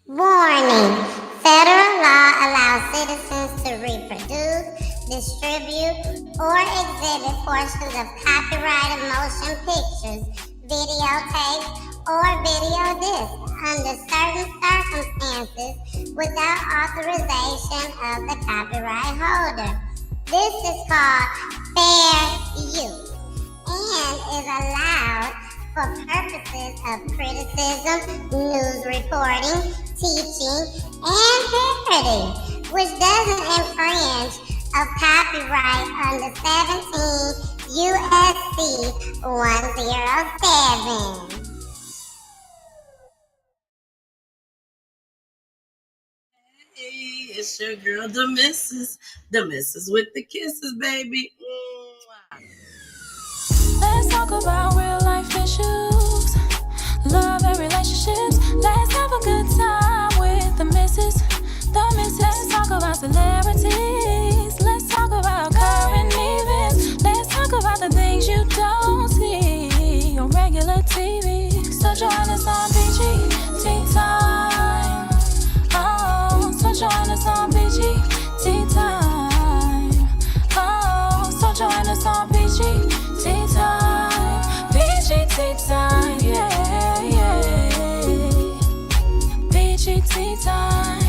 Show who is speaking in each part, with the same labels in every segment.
Speaker 1: Warning: federal law allows citizens to reproduce, distribute, or exhibit portions of copyrighted motion pictures, videotapes, or video discs under certain circumstances without authorization of the copyright holder. This is called fair use and is allowed for purposes of criticism, news reporting, teaching, and parody, which doesn't infringe of copyright under 17 USC 107.
Speaker 2: Hey, it's your girl, the missus. The missus with the kisses, baby. Mwah.
Speaker 3: Let's talk about real life issues, love and relationships. Let's have a good time with the missus. Let's talk about celebrities. Let's talk about current events. Let's talk about the things you don't see on regular TV. So join us on Peachy Tea Tyme. Oh, so join us on Peachy Tea Tyme. Oh, so join us on Peachy Tea Tyme. Peachy Tea Tyme, yeah, yeah. Peachy Tea Tyme.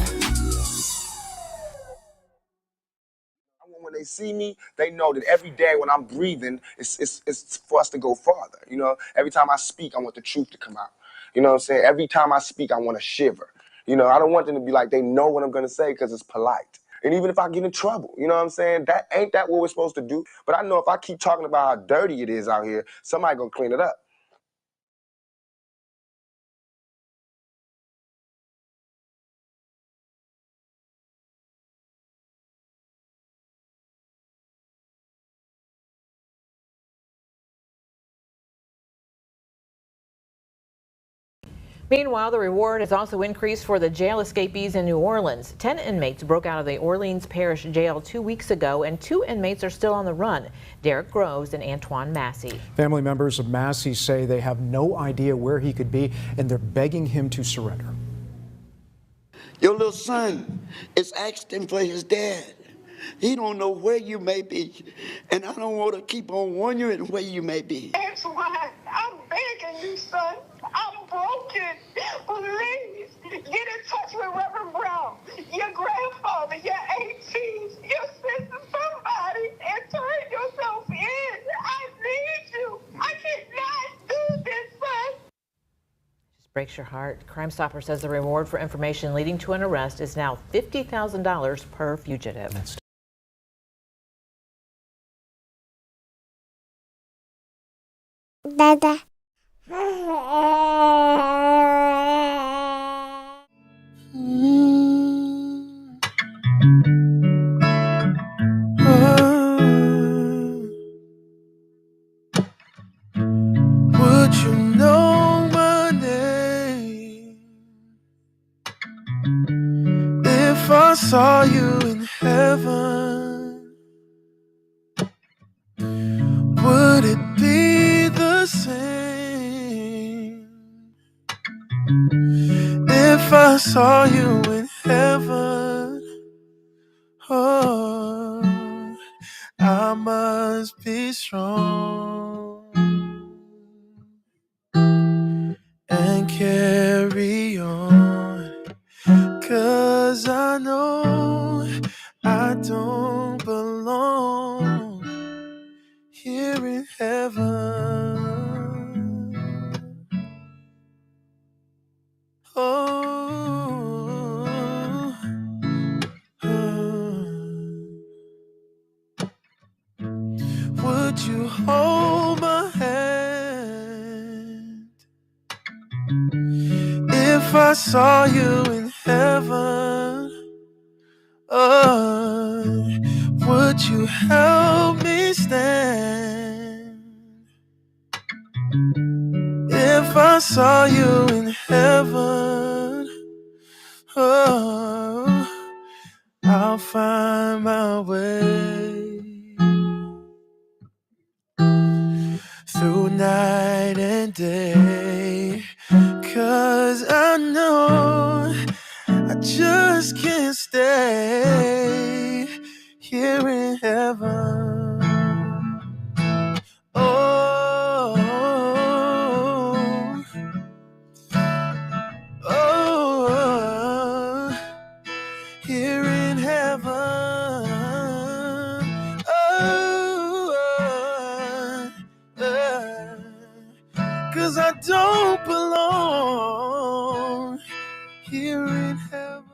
Speaker 4: When they see me, they know that every day when I'm breathing, it's for us to go farther. You know, every time I speak, I want the truth to come out. You know what I'm saying? Every time I speak, I want to shiver. You know, I don't want them to be like, they know what I'm going to say because it's polite. And even if I get in trouble, you know what I'm saying? That ain't that what we're supposed to do. But I know if I keep talking about how dirty it is out here, somebody going to clean it up.
Speaker 5: Meanwhile, the reward has also increased for the jail escapees in New Orleans. 10 inmates broke out of the Orleans Parish Jail 2 weeks ago, and 2 inmates are still on the run. Derek Groves and Antoine Massey.
Speaker 6: Family members of Massey say they have no idea where he could be, and they're begging him to surrender.
Speaker 7: Your little son is asking for his dad. He don't know where you may be, and I don't want to keep on wondering where you may be.
Speaker 8: Antoine, I'm begging you, son. I'm broken. Please, get in touch with Reverend Brown, your grandfather, your aunties, your sister, somebody, and turn yourself in. I need you. I cannot do this, son.
Speaker 5: Just breaks your heart. Crime Stopper says the reward for information leading to an arrest is now $50,000 per fugitive.
Speaker 1: Dada.
Speaker 9: Would you know my name if I saw you in heaven? Would it be the same if I saw you in heaven? Oh, I must be strong and carry on, 'cause I know I don't belong here in heaven. Oh, would you hold my hand if I saw you in heaven? Oh, would you help me stand if I saw you in heaven? Oh, I'll find my way through night and day, 'cause I know just can't stay here in heaven. Oh, oh, here in heaven. Oh, 'cause I don't belong here in heaven.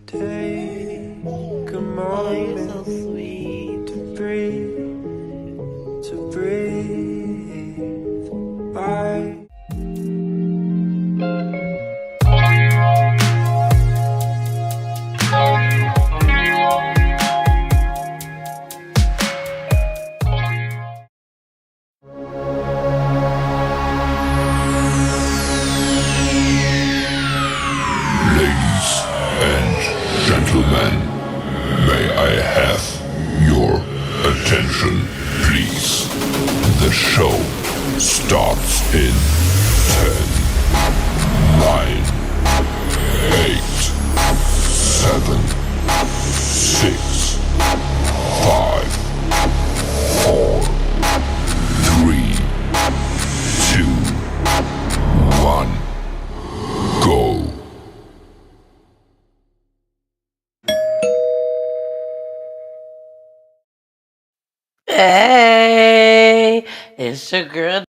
Speaker 9: Take a moment
Speaker 2: so sweet.
Speaker 9: to breathe. Bye.
Speaker 10: Gentlemen, may I have your attention, please? The show starts in 10, 9, 8, 7, 6, 5, 4, 3, 2, 1, go.
Speaker 2: Hey, it's your girl.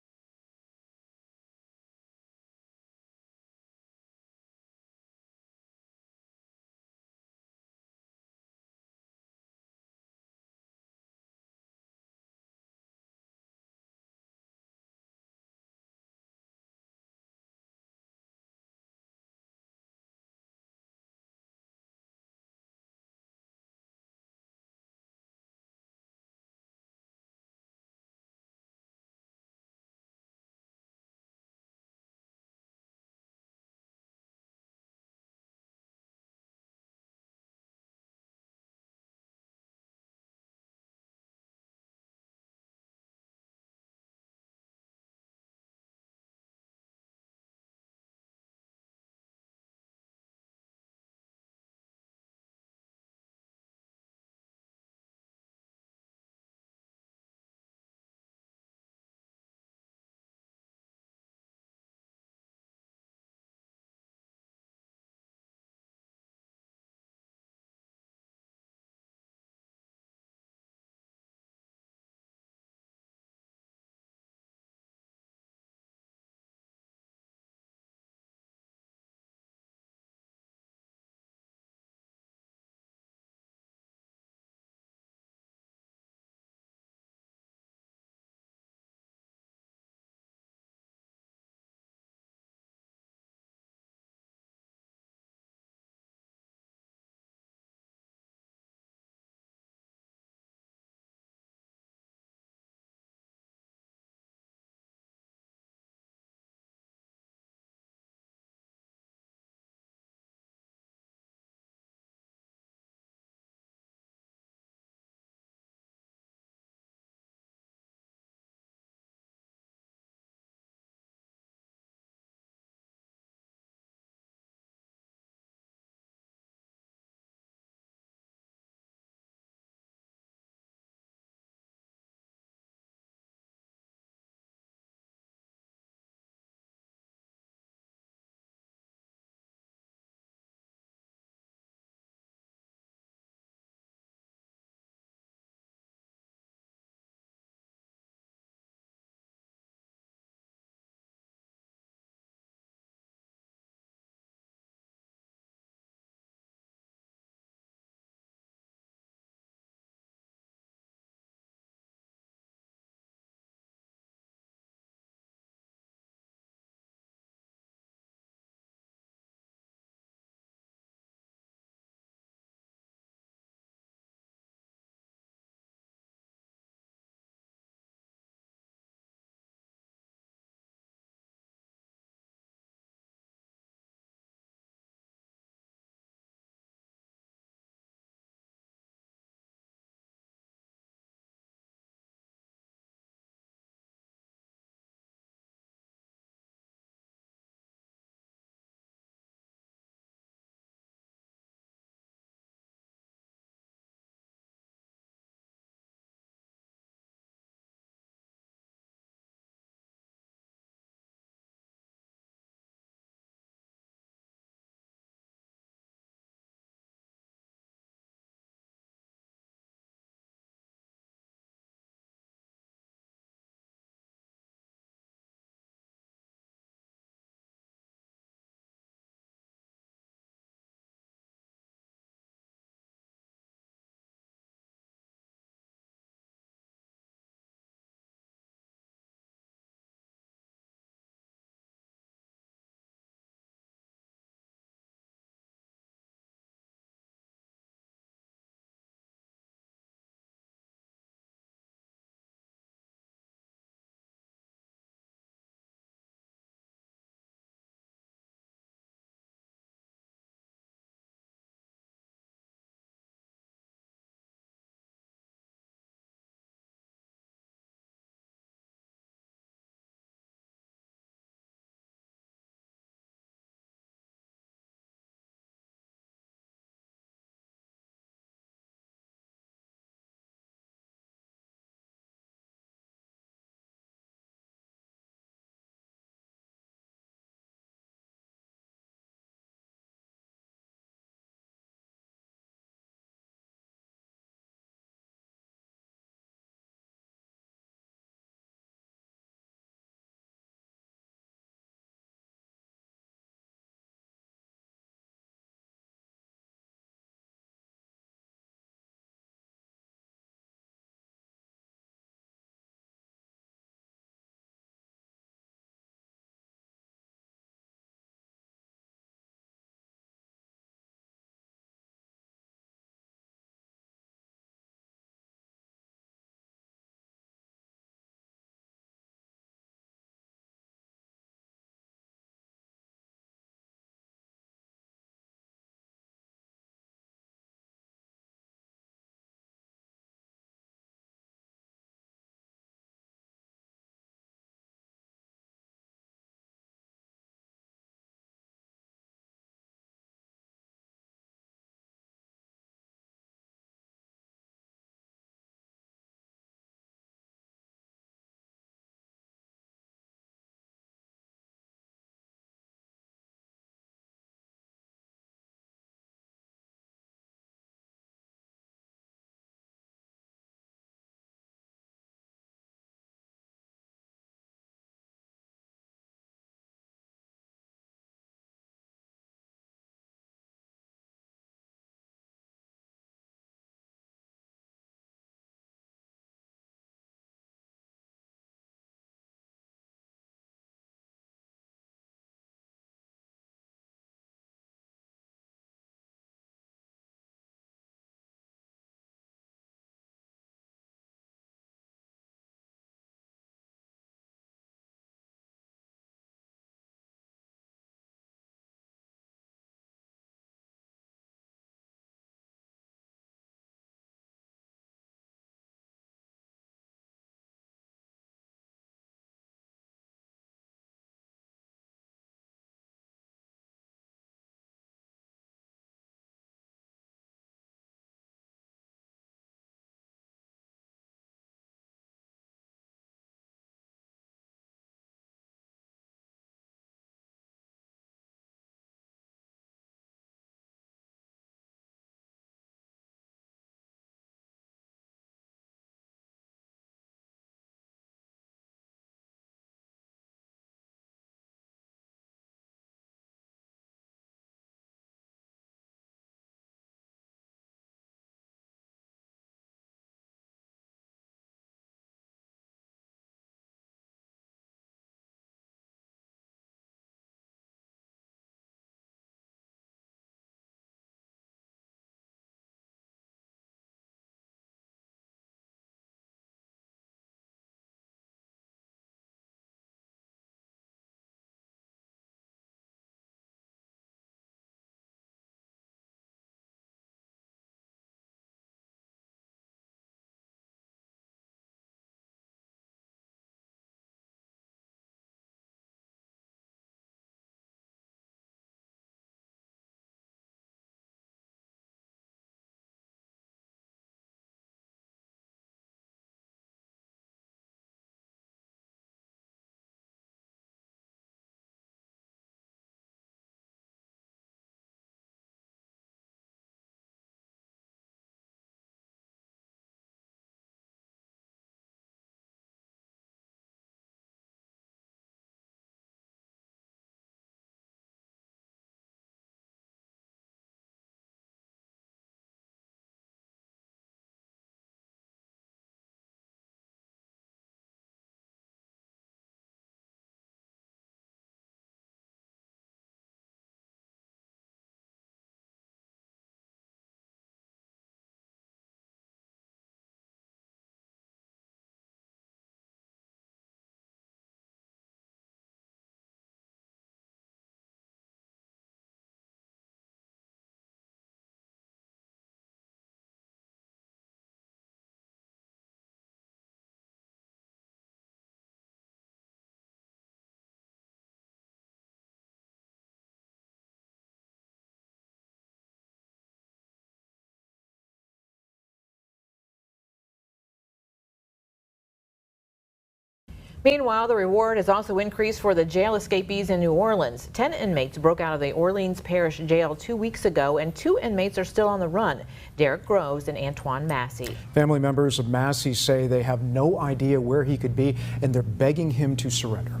Speaker 5: Meanwhile, the reward has also increased for the jail escapees in New Orleans. 10 inmates broke out of the Orleans Parish Jail 2 weeks ago, and 2 inmates are still on the run. Derek Groves and Antoine Massey.
Speaker 6: Family members of Massey say they have no idea where he could be, and they're begging him to surrender.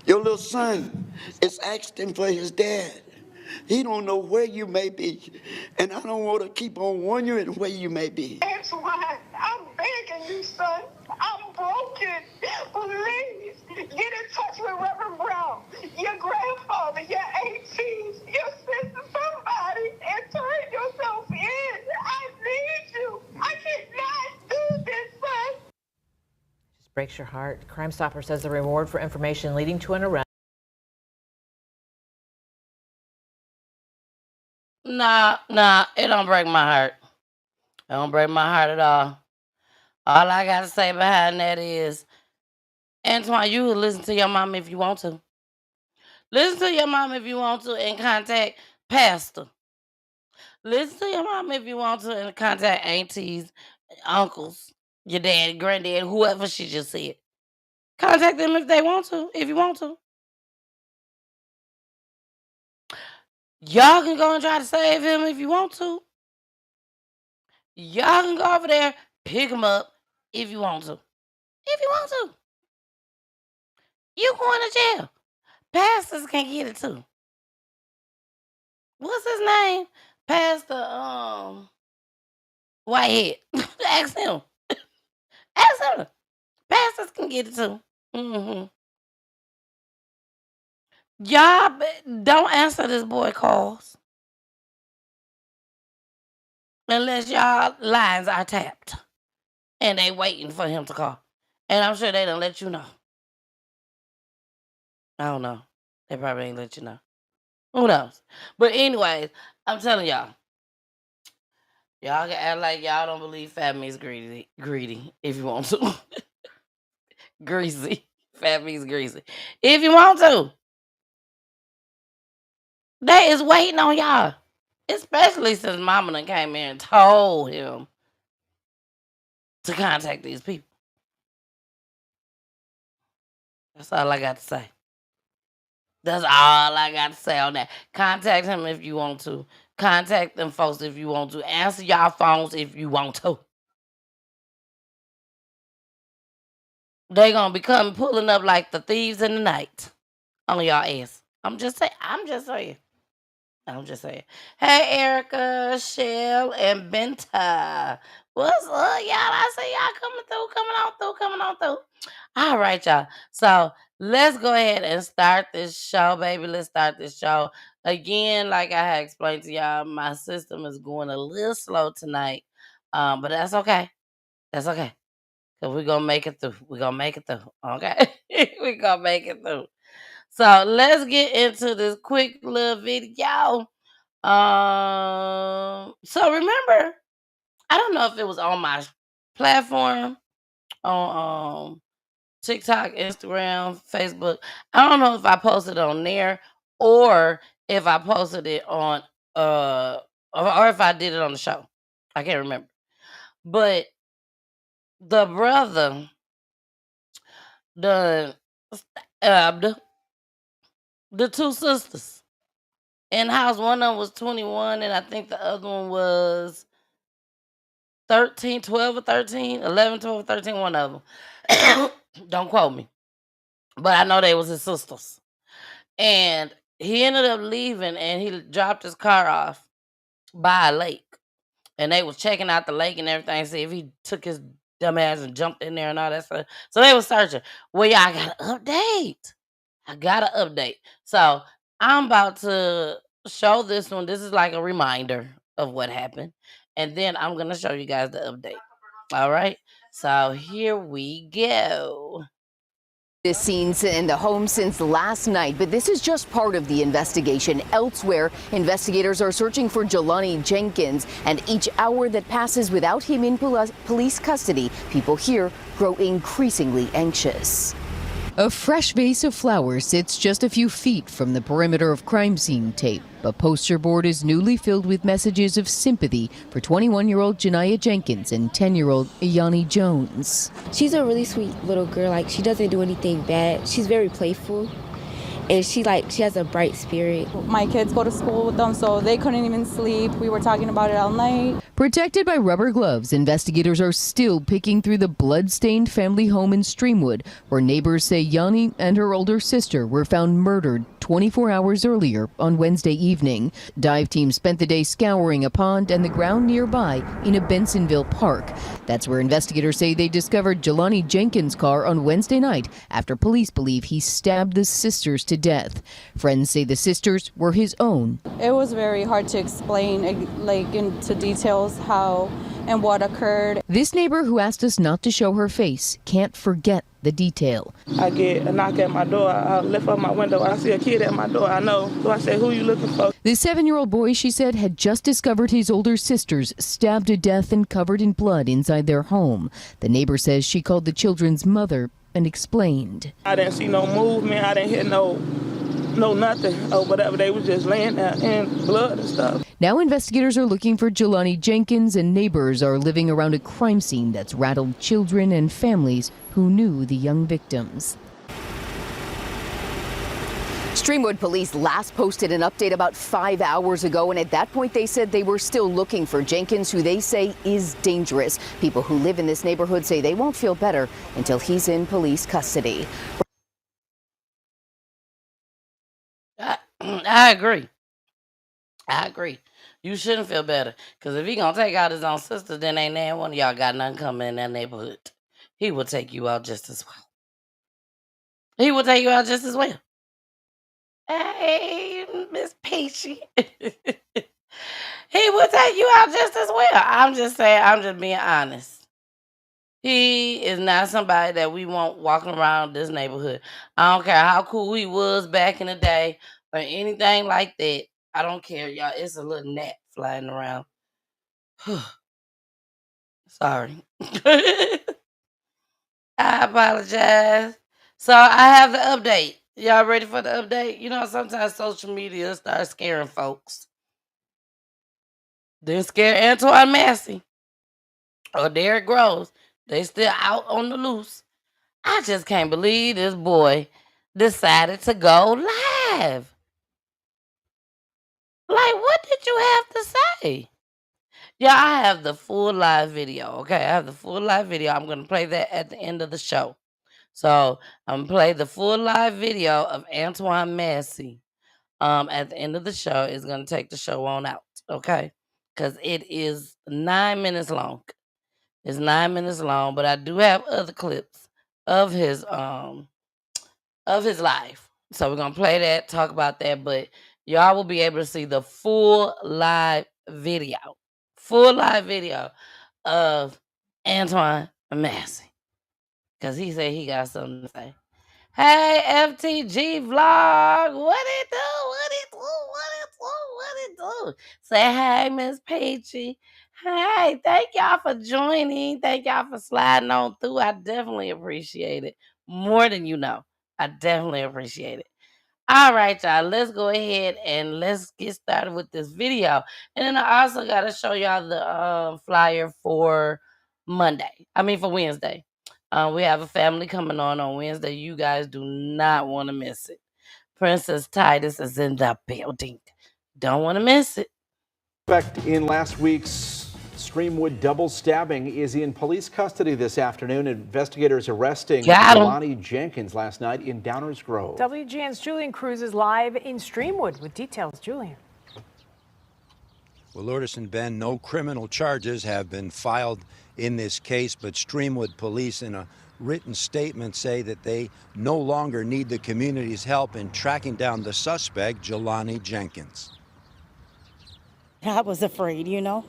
Speaker 7: Your little son is asking for his dad. He don't know where you may be, and I don't want to keep on wondering where you may be.
Speaker 8: Antoine, I'm begging you, son. I'm broken. Please, get in touch with Reverend Brown, your grandfather, your aunties, your sister, somebody, and turn yourself in. I need you. I cannot do this, son.
Speaker 5: Just breaks your heart. Crime Stopper says the reward for information leading to an arrest.
Speaker 2: Nah, it don't break my heart. It don't break my heart at all. All I gotta say behind that is, Antoine, you can listen to your mom if you want to. Listen to your mom if you want to and contact Pastor. Listen to your mom if you want to and contact aunties, uncles, your dad, granddad, whoever she just said. Contact them if they want to, if you want to. Y'all can go and try to save him if you want to. Y'all can go over there, pick him up if you want to. If you want to. You going to jail. Pastors can get it too. What's his name? Pastor Whitehead. Ask him. Ask him. Pastors can get it too. Y'all don't answer this boy calls unless y'all lines are tapped and they waiting for him to call. And I'm sure they done let you know. I don't know. They probably ain't let you know. Who knows? But anyways, I'm telling y'all. Y'all can act like y'all don't believe Fat Me's greedy if you want to. Greasy. Fat Me's greasy. If you want to. They is waiting on y'all. Especially since Mama done came in and told him to contact these people. That's all I got to say. That's all I got to say on that. Contact him if you want to. Contact them folks if you want to. Answer y'all phones if you want to. They gonna be coming pulling up like the thieves in the night on y'all ass. I'm just saying. Hey, Erica, Shell, and Benta. What's up, y'all? I see y'all coming on through. All right, y'all. So let's go ahead and start this show, baby. Let's start this show. Again, like I had explained to y'all, my system is going a little slow tonight. But that's okay. That's okay. Because we're going to make it through. Okay? We're going to make it through. So let's get into this quick little video. So remember, I don't know if it was on my platform on TikTok, Instagram, Facebook. I don't know if I posted it on there or if I posted it on or if I did it on the show. I can't remember. But the brother done stabbed the 2 sisters in house. One of them was 21 and I think the other one was 13, 12 or 13, 11, 12 or 13, one of them. Don't quote me. But I know they was his sisters. And he ended up leaving and he dropped his car off by a lake. And they was checking out the lake and everything, see if he took his dumb ass and jumped in there and all that stuff. So they was searching. Well, y'all, I got to update. So I'm about to show this one. This is like a reminder of what happened. And then I'm going to show you guys the update. All right. So here we go.
Speaker 11: This scenes in the home since last night, but this is just part of the investigation. Elsewhere, investigators are searching for Jelani Jenkins, and each hour that passes without him in police custody, people here grow increasingly anxious. A fresh vase of flowers sits just a few feet from the perimeter of crime scene tape. A poster board is newly filled with messages of sympathy for 21-year-old Janiyah Jenkins and 10-year-old Yanni Jones.
Speaker 12: She's a really sweet little girl. Like, she doesn't do anything bad. She's very playful. And she has a bright spirit.
Speaker 13: My kids go to school with them, so they couldn't even sleep. We were talking about it all night.
Speaker 11: Protected by rubber gloves, investigators are still picking through the blood-stained family home in Streamwood, where neighbors say Yanni and her older sister were found murdered 24 hours earlier on Wednesday evening. Dive teams spent the day scouring a pond and the ground nearby in a Bensonville park. That's where investigators say they discovered Jelani Jenkins' car on Wednesday night after police believe he stabbed the sisters to death. Friends say the sisters were his own.
Speaker 13: It was very hard to explain, like, into details how and what occurred.
Speaker 11: This neighbor, who asked us not to show her face, can't forget the detail.
Speaker 14: I get a knock at my door. I lift up my window. I see a kid at my door. I know. So I say, "Who you looking for?"
Speaker 11: The 7-year-old boy, she said, had just discovered his older sisters stabbed to death and covered in blood inside their home. The neighbor says she called the children's mother and explained.
Speaker 14: I didn't see no movement. I didn't hear no nothing or whatever. They was just laying there in blood and stuff.
Speaker 11: Now investigators are looking for Jelani Jenkins, and neighbors are living around a crime scene that's rattled children and families who knew the young victims. Streamwood police last posted an update about 5 hours ago, and at that point they said they were still looking for Jenkins, who they say is dangerous. People who live in this neighborhood say they won't feel better until he's in police custody.
Speaker 2: I agree. You shouldn't feel better, because if he gonna take out his own sister, then ain't there one of y'all got nothing coming in that neighborhood. He will take you out just as well. Hey, Miss Peachy. He will take you out just as well. I'm just saying, I'm just being honest. He is not somebody that we want walking around this neighborhood. I don't care how cool he was back in the day or anything like that. I don't care, y'all. It's a little gnat flying around. Sorry. I apologize. So I have the update. Y'all ready for the update? You know, sometimes social media starts scaring folks. Didn't scare Antoine Massey or Derrick Groves. They still out on the loose. I just can't believe this boy decided to go live. Like, what did you have to say? Yeah, I have the full live video. Okay, I have the full live video. I'm going to play that at the end of the show. So I'm going to play the full live video of Antoine Massey at the end of the show. It's going to take the show on out, okay? Because it is 9 minutes long. It's 9 minutes long, but I do have other clips of his life. So we're going to play that, talk about that, but y'all will be able to see the full live video. Full live video of Antoine Massey. Because he said he got something to say. Hey, FTG Vlog. What it do? Say hey, Miss Peachy. Hey, thank y'all for joining. Thank y'all for sliding on through. I definitely appreciate it. More than you know. I definitely appreciate it. All right, y'all. Let's go ahead and let's get started with this video. And then I also got to show y'all the flyer for Wednesday. We have a family coming on Wednesday. You guys do not want to miss it. Princess Titus is in the building. Don't want to miss it.
Speaker 15: In last week's Streamwood double stabbing is in police custody this afternoon. Investigators arresting Jelani Jenkins last night in Downers Grove.
Speaker 5: WGN's Julian Cruz is live in Streamwood with details. Julian.
Speaker 16: Well, Lourdes and Ben, no criminal charges have been filed in this case, but Streamwood police in a written statement say that they no longer need the community's help in tracking down the suspect, Jelani Jenkins.
Speaker 17: I was afraid, you know.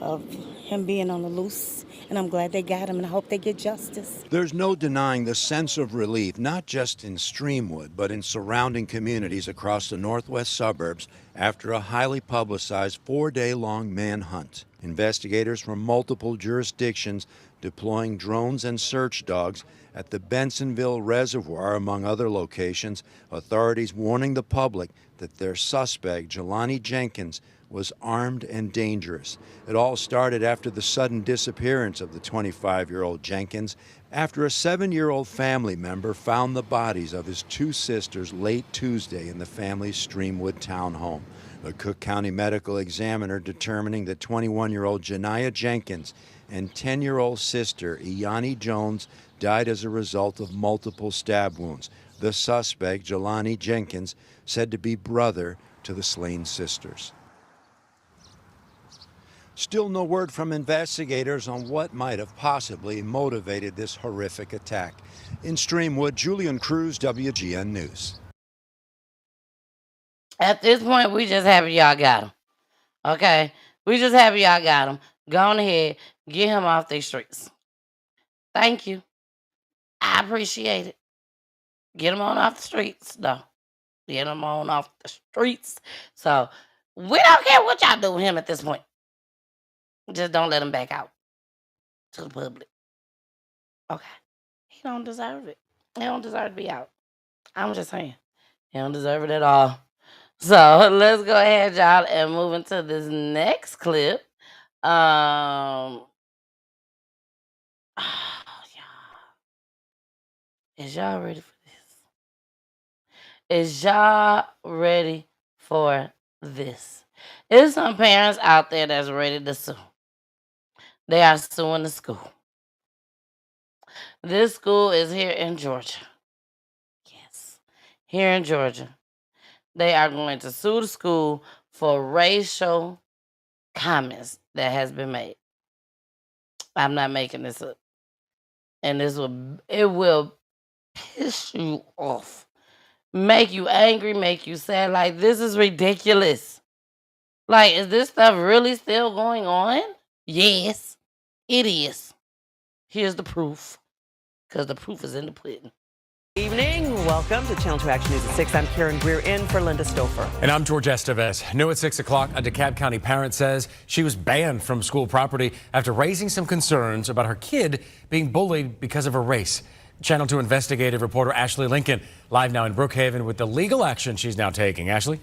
Speaker 17: of him being on the loose, and I'm glad they got him, and I hope they get justice.
Speaker 16: There's no denying the sense of relief, not just in Streamwood, but in surrounding communities across the northwest suburbs after a highly publicized 4-day-long manhunt. Investigators from multiple jurisdictions deploying drones and search dogs at the Bensonville Reservoir, among other locations, authorities warning the public that their suspect, Jelani Jenkins, was armed and dangerous. It all started after the sudden disappearance of the 25-year-old Jenkins, after a 7-year-old family member found the bodies of his 2 sisters late Tuesday in the family's Streamwood townhome. The Cook County Medical Examiner determining that 21-year-old Janiyah Jenkins and 10-year-old sister Iyani Jones died as a result of multiple stab wounds. The suspect, Jelani Jenkins, said to be brother to the slain sisters. Still no word from investigators on what might have possibly motivated this horrific attack. In Streamwood, Julian Cruz, WGN News.
Speaker 2: At this point, we just happy y'all got him. Okay? We just happy y'all got him. Go on ahead. Get him off these streets. Thank you. I appreciate it. Get him on off the streets, though. Get him on off the streets. So, we don't care what y'all do with him at this point. Just don't let him back out to the public. Okay. He don't deserve it. He don't deserve to be out. I'm just saying. He don't deserve it at all. So let's go ahead, y'all, and move into this next clip. Is y'all ready for this? Is y'all ready for this? There's some parents out there that's ready to sue. They are suing the school. This school is here in Georgia. Yes, here in Georgia. They are going to sue the school for racial comments that has been made. I'm not making this up. And it will piss you off. Make you angry, make you sad. Like, this is ridiculous. Like, is this stuff really still going on? Yes, it is. Here's the proof. Because the proof is in the pudding.
Speaker 18: Evening. Welcome to Channel 2 Action News at 6. I'm Karen Greer in for Linda Stouffer.
Speaker 19: And I'm George Estevez. New at 6 o'clock, a DeKalb County parent says she was banned from school property after raising some concerns about her kid being bullied because of her race. Channel 2 investigative reporter Ashley Lincoln live now in Brookhaven with the legal action she's now taking. Ashley?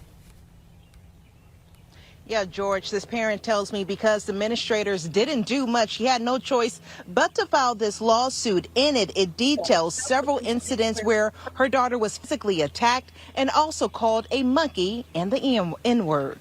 Speaker 20: Yeah, George, this parent tells me because the administrators didn't do much, she had no choice but to file this lawsuit. In it, it details several incidents where her daughter was physically attacked and also called a monkey and the N-word.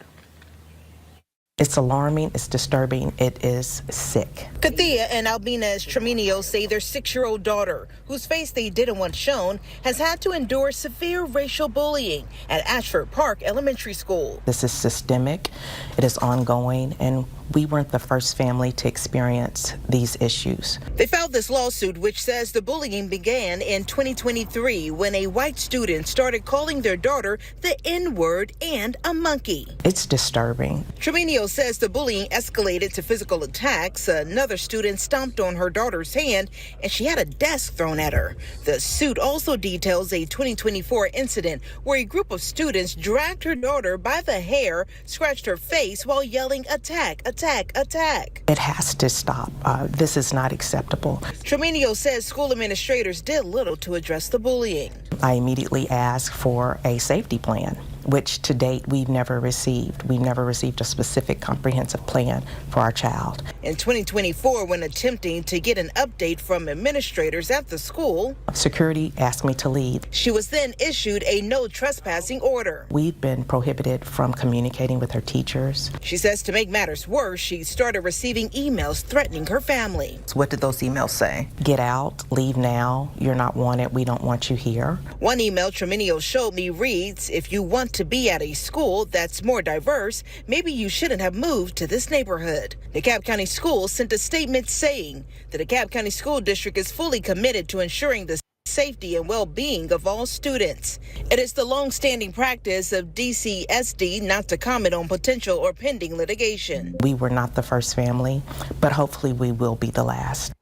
Speaker 21: It's alarming, it's disturbing, it is sick.
Speaker 20: Kathia and Albinez Treminio say their 6-year-old daughter, whose face they didn't want shown, has had to endure severe racial bullying at Ashford Park Elementary School.
Speaker 21: This is systemic, it is ongoing, and we weren't the first family to experience these issues.
Speaker 20: They filed this lawsuit, which says the bullying began in 2023 when a white student started calling their daughter the N-word and a monkey.
Speaker 21: It's disturbing.
Speaker 20: Treminio says the bullying escalated to physical attacks. Another student stomped on her daughter's hand and she had a desk thrown at her. The suit also details a 2024 incident where a group of students dragged her daughter by the hair, scratched her face while yelling, "Attack, attack, attack."
Speaker 21: It has to stop. This is not acceptable.
Speaker 20: Treminio says school administrators did little to address the bullying.
Speaker 21: I immediately asked for a safety plan, which to date we've never received. We've never received a specific comprehensive plan for our child.
Speaker 20: In 2024, when attempting to get an update from administrators at the school,
Speaker 21: security asked me to leave.
Speaker 20: She was then issued a no trespassing order.
Speaker 21: We've been prohibited from communicating with her teachers.
Speaker 20: She says to make matters worse, she started receiving emails threatening her family.
Speaker 21: So what did those emails say? Get out, leave now, you're not wanted, we don't want you here.
Speaker 20: One email Treminio showed me reads, "If you want to be at a school that's more diverse, maybe you shouldn't have moved to this neighborhood." DeKalb County Schools sent a statement saying the DeKalb County School District is fully committed to ensuring the safety and well-being of all students. It is the long-standing practice of DCSD not to comment on potential or pending litigation.
Speaker 21: We were not the first family, but hopefully we will be the last.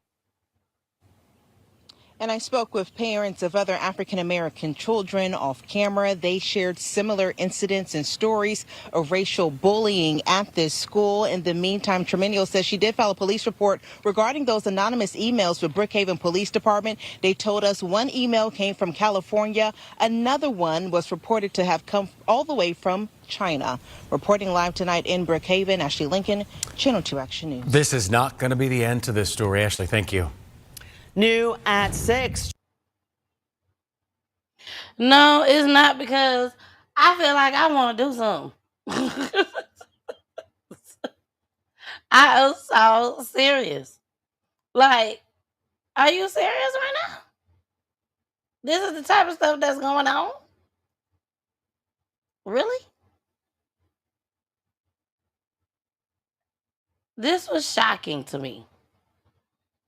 Speaker 20: And I spoke with parents of other African-American children off camera. They shared similar incidents and stories of racial bullying at this school. In the meantime, Tremenio says she did file a police report regarding those anonymous emails with Brookhaven Police Department. They told us one email came from California. Another one was reported to have come all the way from China. Reporting live tonight in Brookhaven, Ashley Lincoln, Channel 2 Action News.
Speaker 19: This is not going to be the end to this story. Ashley, thank you.
Speaker 18: New at 6.
Speaker 2: No, it's not, because I feel like I want to do something. I am so serious. Like, are you serious right now? This is the type of stuff that's going on? Really? This was shocking to me.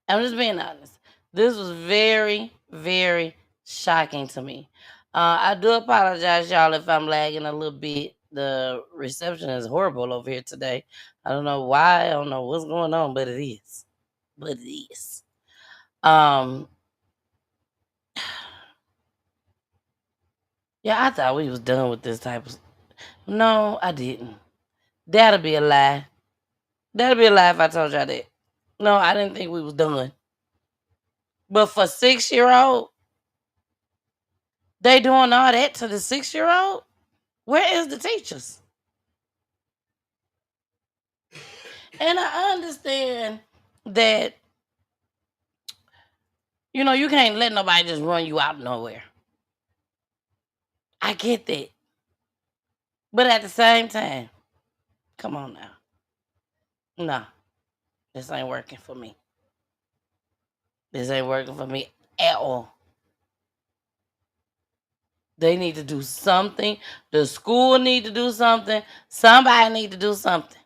Speaker 2: I'm just being honest. This was very, very shocking to me. I do apologize, y'all, if I'm lagging a little bit. The reception is horrible over here today. I don't know why. I don't know what's going on, but it is. But it is. Yeah, I thought we was done with this type of... No, I didn't. That'll be a lie. That'll be a lie if I told y'all that. No, I didn't think we was done. But for 6-year-old, they doing all that to the 6-year-old? Where is the teachers? And I understand that, you know, you can't let nobody just run you out nowhere. I get that. But at the same time, come on now. No, this ain't working for me. This ain't working for me at all. They need to do something. The school need to do something. Somebody need to do something.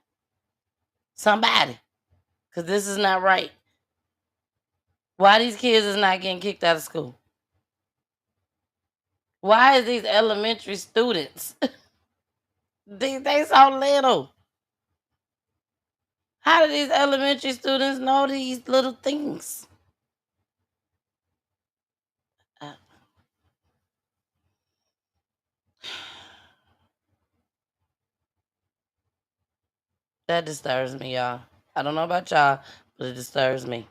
Speaker 2: Somebody. Because this is not right. Why these kids is not getting kicked out of school? Why is these elementary students? they so little. How do these elementary students know these little things? That disturbs me, y'all. I don't know about y'all, but it disturbs me.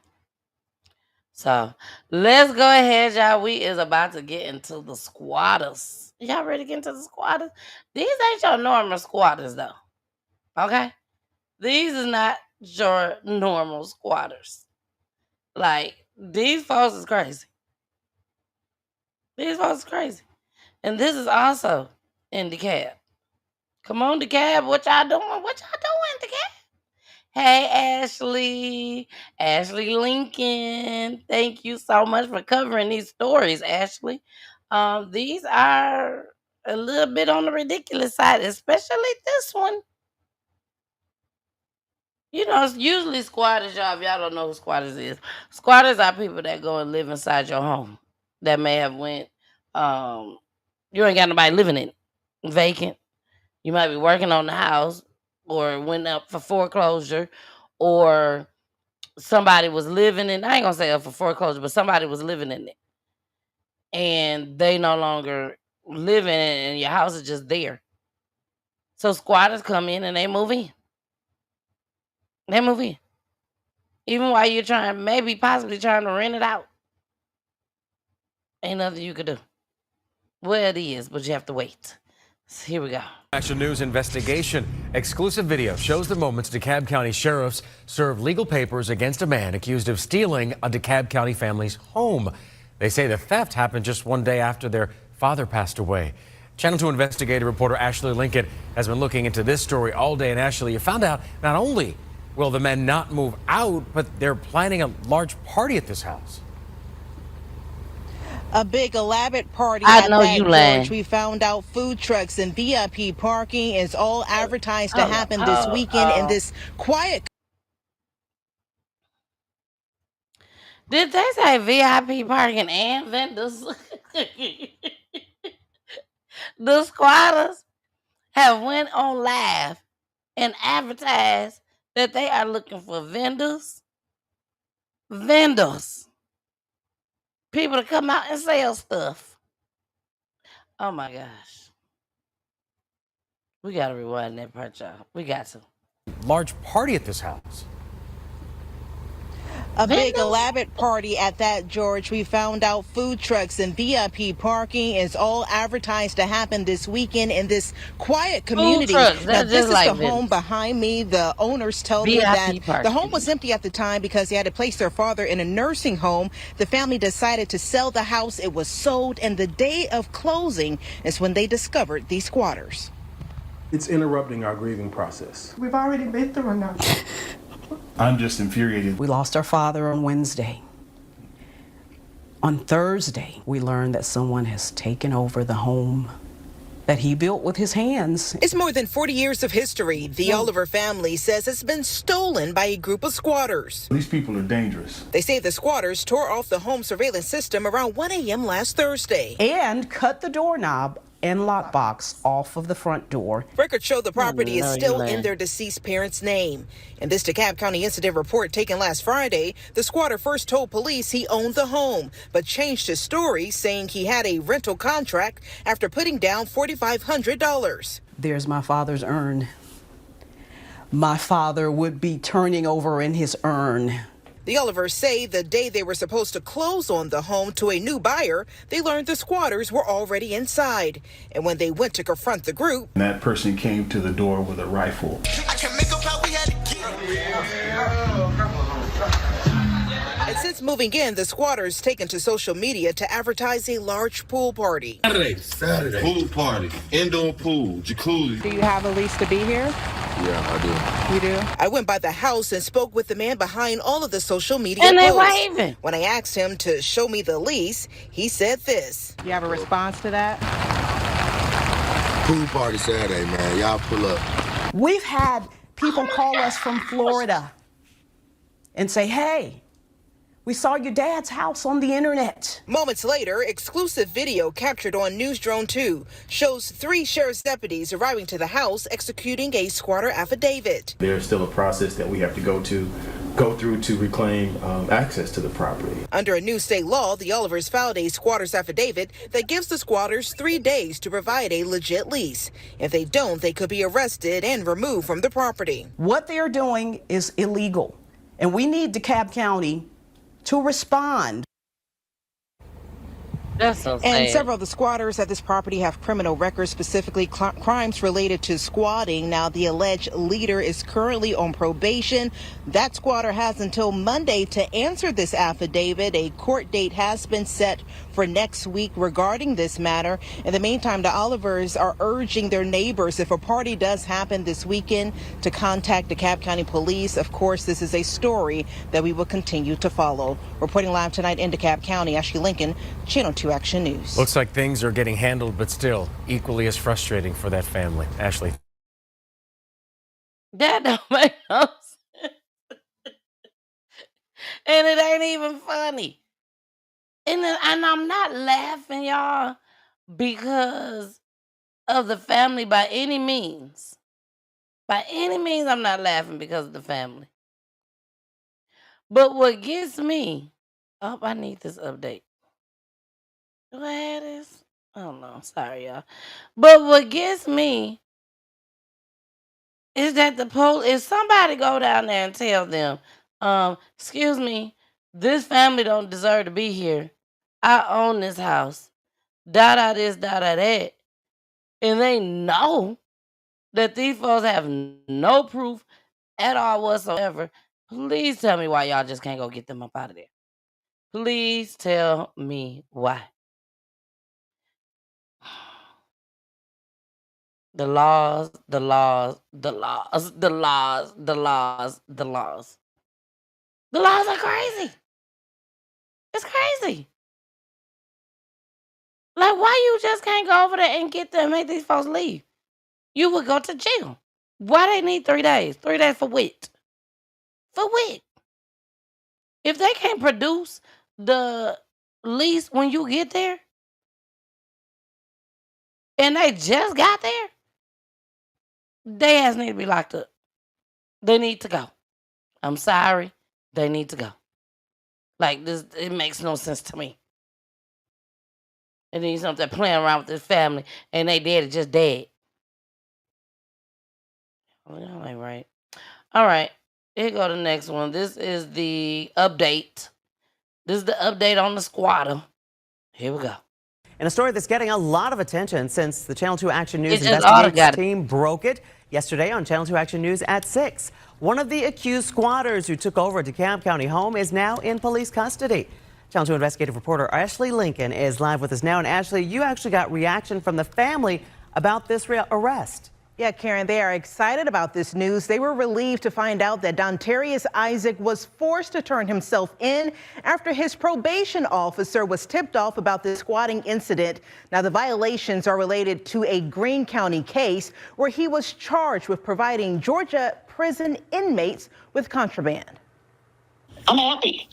Speaker 2: So let's go ahead, y'all. We is about to get into the squatters. Y'all ready to get into the squatters? These ain't your normal squatters, though. Okay? These is not your normal squatters. Like, these folks is crazy. These folks is crazy. And this is also in DeKalb. Come on, DeKalb. What y'all doing? What y'all doing, DeKalb? Hey, Ashley. Ashley Lincoln. Thank you so much for covering these stories, Ashley. These are a little bit on the ridiculous side, especially this one. You know, it's usually squatters, y'all. If y'all don't know who squatters is, squatters are people that go and live inside your home that may have went, you ain't got nobody living in it, vacant. You might be working on the house, or went up for foreclosure, or somebody was living in, I ain't gonna say up for foreclosure, but somebody was living in it. And they no longer live in it, and your house is just there. So squatters come in and they move in. They move in. Even while you're trying, maybe possibly trying to rent it out. Ain't nothing you could do. Well, it is, but you have to wait. So here we go.
Speaker 19: Action News investigation. Exclusive video shows the moments DeKalb County sheriffs serve legal papers against a man accused of stealing a DeKalb County family's home. They say the theft happened just one day after their father passed away. Channel 2 investigative reporter Ashley Lincoln has been looking into this story all day. And Ashley, you found out not only will the men not move out, but they're planning a large party at this house.
Speaker 20: A big elaborate party at that George. We found out food trucks and VIP parking is all advertised to happen this weekend in this quiet.
Speaker 2: Did they say VIP parking and vendors? The squatters have went on live and advertised that they are looking for vendors. Vendors. People to come out and sell stuff. Oh my gosh. We gotta rewind that part, y'all. We got to.
Speaker 19: Large party at this house.
Speaker 20: A big elaborate party at that, George. We found out food trucks and VIP parking is all advertised to happen this weekend in this quiet community.
Speaker 2: trucks,
Speaker 20: Now,
Speaker 2: that's
Speaker 20: this
Speaker 2: just
Speaker 20: is
Speaker 2: like
Speaker 20: the home behind me. The owners tell me that
Speaker 2: VIP
Speaker 20: the home
Speaker 2: parking.
Speaker 20: was empty at the time because they had to place their father in a nursing home. The family decided to sell the house. It was sold, and the day of closing is when they discovered these squatters.
Speaker 3: It's interrupting our grieving process.
Speaker 17: We've already been through enough.
Speaker 3: I'm just infuriated.
Speaker 22: We lost our father on Wednesday. On Thursday, we learned that someone has taken over the home that he built with his hands.
Speaker 20: It's more than 40 years of history. The Oliver family says it's been stolen by a group of squatters.
Speaker 3: These people are dangerous.
Speaker 20: They say the squatters tore off the home surveillance system around 1 a.m. last Thursday.
Speaker 22: And cut the doorknob and lockbox off of the front door.
Speaker 20: Records show the property is
Speaker 22: No,
Speaker 20: still
Speaker 22: you
Speaker 20: in their deceased parents' name. In this DeKalb County incident report taken last Friday, the squatter first told police he owned the home, but changed his story, saying he had a rental contract after putting down $4,500.
Speaker 22: There's my father's urn. My father would be turning over in his urn.
Speaker 20: The Olivers say the day they were supposed to close on the home to a new buyer, they learned the squatters were already inside. And when they went to confront the group,
Speaker 3: And that person came to the door with a rifle.
Speaker 20: and since moving in, the squatters taken to social media to advertise a large pool party.
Speaker 23: Saturday. Pool party. Indoor pool. Jacuzzi.
Speaker 20: Do you have a lease to be here?
Speaker 23: Yeah, I do.
Speaker 20: You do? I went by the house and spoke with the man behind all of the social media
Speaker 2: And they
Speaker 20: posts.
Speaker 2: waving.
Speaker 20: When I asked him to show me the lease, he said this.
Speaker 17: You have a response to that?
Speaker 23: Pool party Saturday, man. Y'all pull up.
Speaker 22: We've had people call us from Florida and say, hey, we saw your dad's house on the internet.
Speaker 20: Moments later, exclusive video captured on News Drone 2 shows 3 sheriff's deputies arriving to the house executing a squatter affidavit.
Speaker 3: There's still a process that we have to go through to reclaim access to the property.
Speaker 20: Under a new state law, the Olivers filed a squatter's affidavit that gives the squatters 3 days to provide a legit lease. If they don't, they could be arrested and removed from the property.
Speaker 22: What they're doing is illegal, and we need DeKalb County to respond.
Speaker 2: That's so sad.
Speaker 20: And several of the squatters at this property have criminal records, specifically crimes related to squatting. Now, the alleged leader is currently on probation. That squatter has until Monday to answer this affidavit. A court date has been set for next week regarding this matter. In the meantime, the Olivers are urging their neighbors, if a party does happen this weekend, to contact DeKalb County Police. Of course, this is a story that we will continue to follow. Reporting live tonight in DeKalb County, Ashley Lincoln, Channel 2 Action News.
Speaker 19: Looks like things are getting handled, but still equally as frustrating for that family. Ashley.
Speaker 2: That don't make no sense. And it ain't even funny. And I'm not laughing, y'all, because of the family by any means. By any means, I'm not laughing because of the family. But what gets me, oh, I need this update. Do I have this? Oh no, sorry, y'all. But what gets me is that if somebody go down there and tell them, excuse me, this family don't deserve to be here. I own this house. Da this, da that. And they know that these folks have no proof at all whatsoever. Please tell me why y'all just can't go get them up out of there. Please tell me why. The laws, the laws, the laws, the laws, the laws, the laws. The laws are crazy. It's crazy. Like, why you just can't go over there and get them and make these folks leave? You would go to jail. Why they need 3 days? 3 days for what? For what? If they can't produce the lease when you get there, and they just got there, they ass need to be locked up. They need to go. I'm sorry. They need to go. Like this, it makes no sense to me. And then something playing around with this family, and they daddy just dead. Oh, y'all ain't right. All right, here go the next one. This is the update. This is the update on the squatter. Here we go.
Speaker 18: In a story that's getting a lot of attention since the Channel 2 Action News
Speaker 2: It just oughta
Speaker 18: Investigates
Speaker 2: got it.
Speaker 18: team broke it yesterday on Channel 2 Action News at 6. One of the accused squatters who took over a DeKalb County home is now in police custody. Channel 2 investigative reporter Ashley Lincoln is live with us now. And Ashley, you actually got reaction from the family about this arrest.
Speaker 20: Yeah, Karen, they are excited about this news. They were relieved to find out that Dontarius Isaac was forced to turn himself in after his probation officer was tipped off about the squatting incident. Now, the violations are related to a Greene County case where he was charged with providing Georgia prison inmates with contraband.
Speaker 1: I'm happy.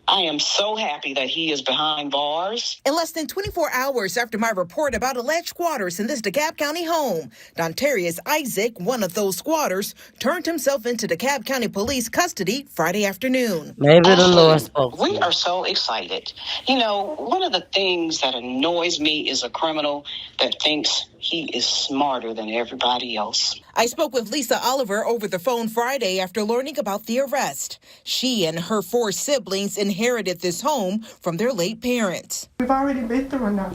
Speaker 1: I am so happy that he is behind bars.
Speaker 20: In less than 24 hours after my report about alleged squatters in this DeKalb County home, Dontarius Isaac, one of those squatters, turned himself into DeKalb County Police custody Friday afternoon.
Speaker 2: Maybe the Lord spoke.
Speaker 1: We are so excited. You know, one of the things that annoys me is a criminal that thinks he is smarter than everybody else.
Speaker 20: I spoke with Lisa Oliver over the phone Friday after learning about the arrest. She and her 4 siblings inherited this home from their late parents.
Speaker 4: We've already been through enough.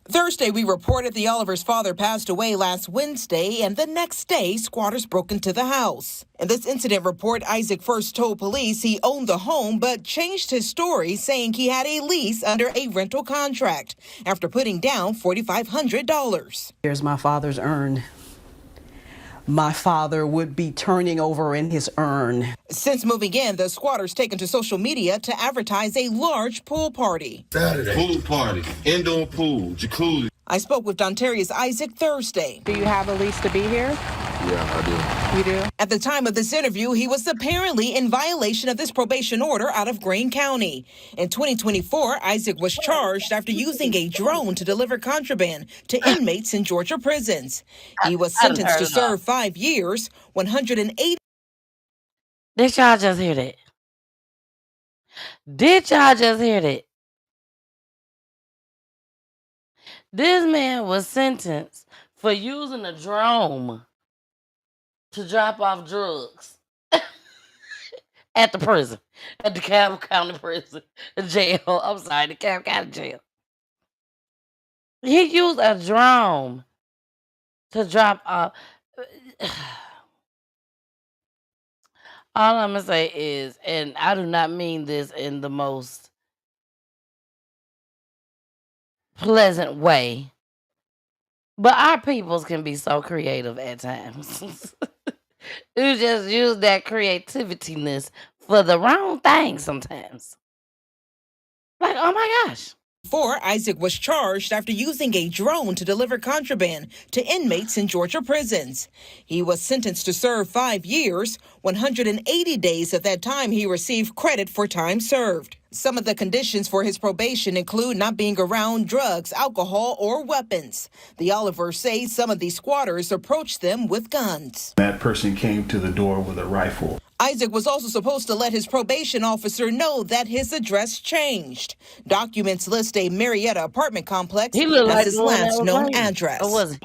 Speaker 20: Thursday, we reported the Oliver's father passed away last Wednesday, and the next day, squatters broke into the house. In this incident report, Isaac first told police he owned the home, but changed his story, saying he had a lease under a rental contract after putting down $4,500.
Speaker 22: Here's my father's urn. My father would be turning over in his urn.
Speaker 20: Since moving in, the squatters taken to social media to advertise a large pool party.
Speaker 23: Saturday. Pool party, indoor pool, jacuzzi.
Speaker 20: I spoke with Dontarius Isaac Thursday.
Speaker 5: Do you have a lease to be here?
Speaker 23: Yeah, I do.
Speaker 5: You do?
Speaker 20: At the time of this interview, he was apparently in violation of this probation order out of Greene County. In 2024, Isaac was charged after using a drone to deliver contraband to inmates in Georgia prisons. He was sentenced to serve 5 years, 180.
Speaker 2: Did y'all just hear that? Did y'all just hear that? This man was sentenced for using a drone to drop off drugs at the prison, at the DeKalb County prison, jail. I'm sorry, the DeKalb County jail. He used a drone to drop off. All I'm gonna say is, and I do not mean this in the most pleasant way, but our peoples can be so creative at times. You just use that creativityness for the wrong thing sometimes. Like, oh my gosh.
Speaker 20: Isaac was charged after using a drone to deliver contraband to inmates in Georgia prisons. He was sentenced to serve 5 years. 180 days of that time he received credit for time served. Some of the conditions for his probation include not being around drugs, alcohol, or weapons. The Olivers say some of these squatters approached them with guns.
Speaker 3: That person came to the door with a rifle.
Speaker 20: Isaac was also supposed to let his probation officer know that his address changed. Documents list a Marietta apartment complex as his last known address.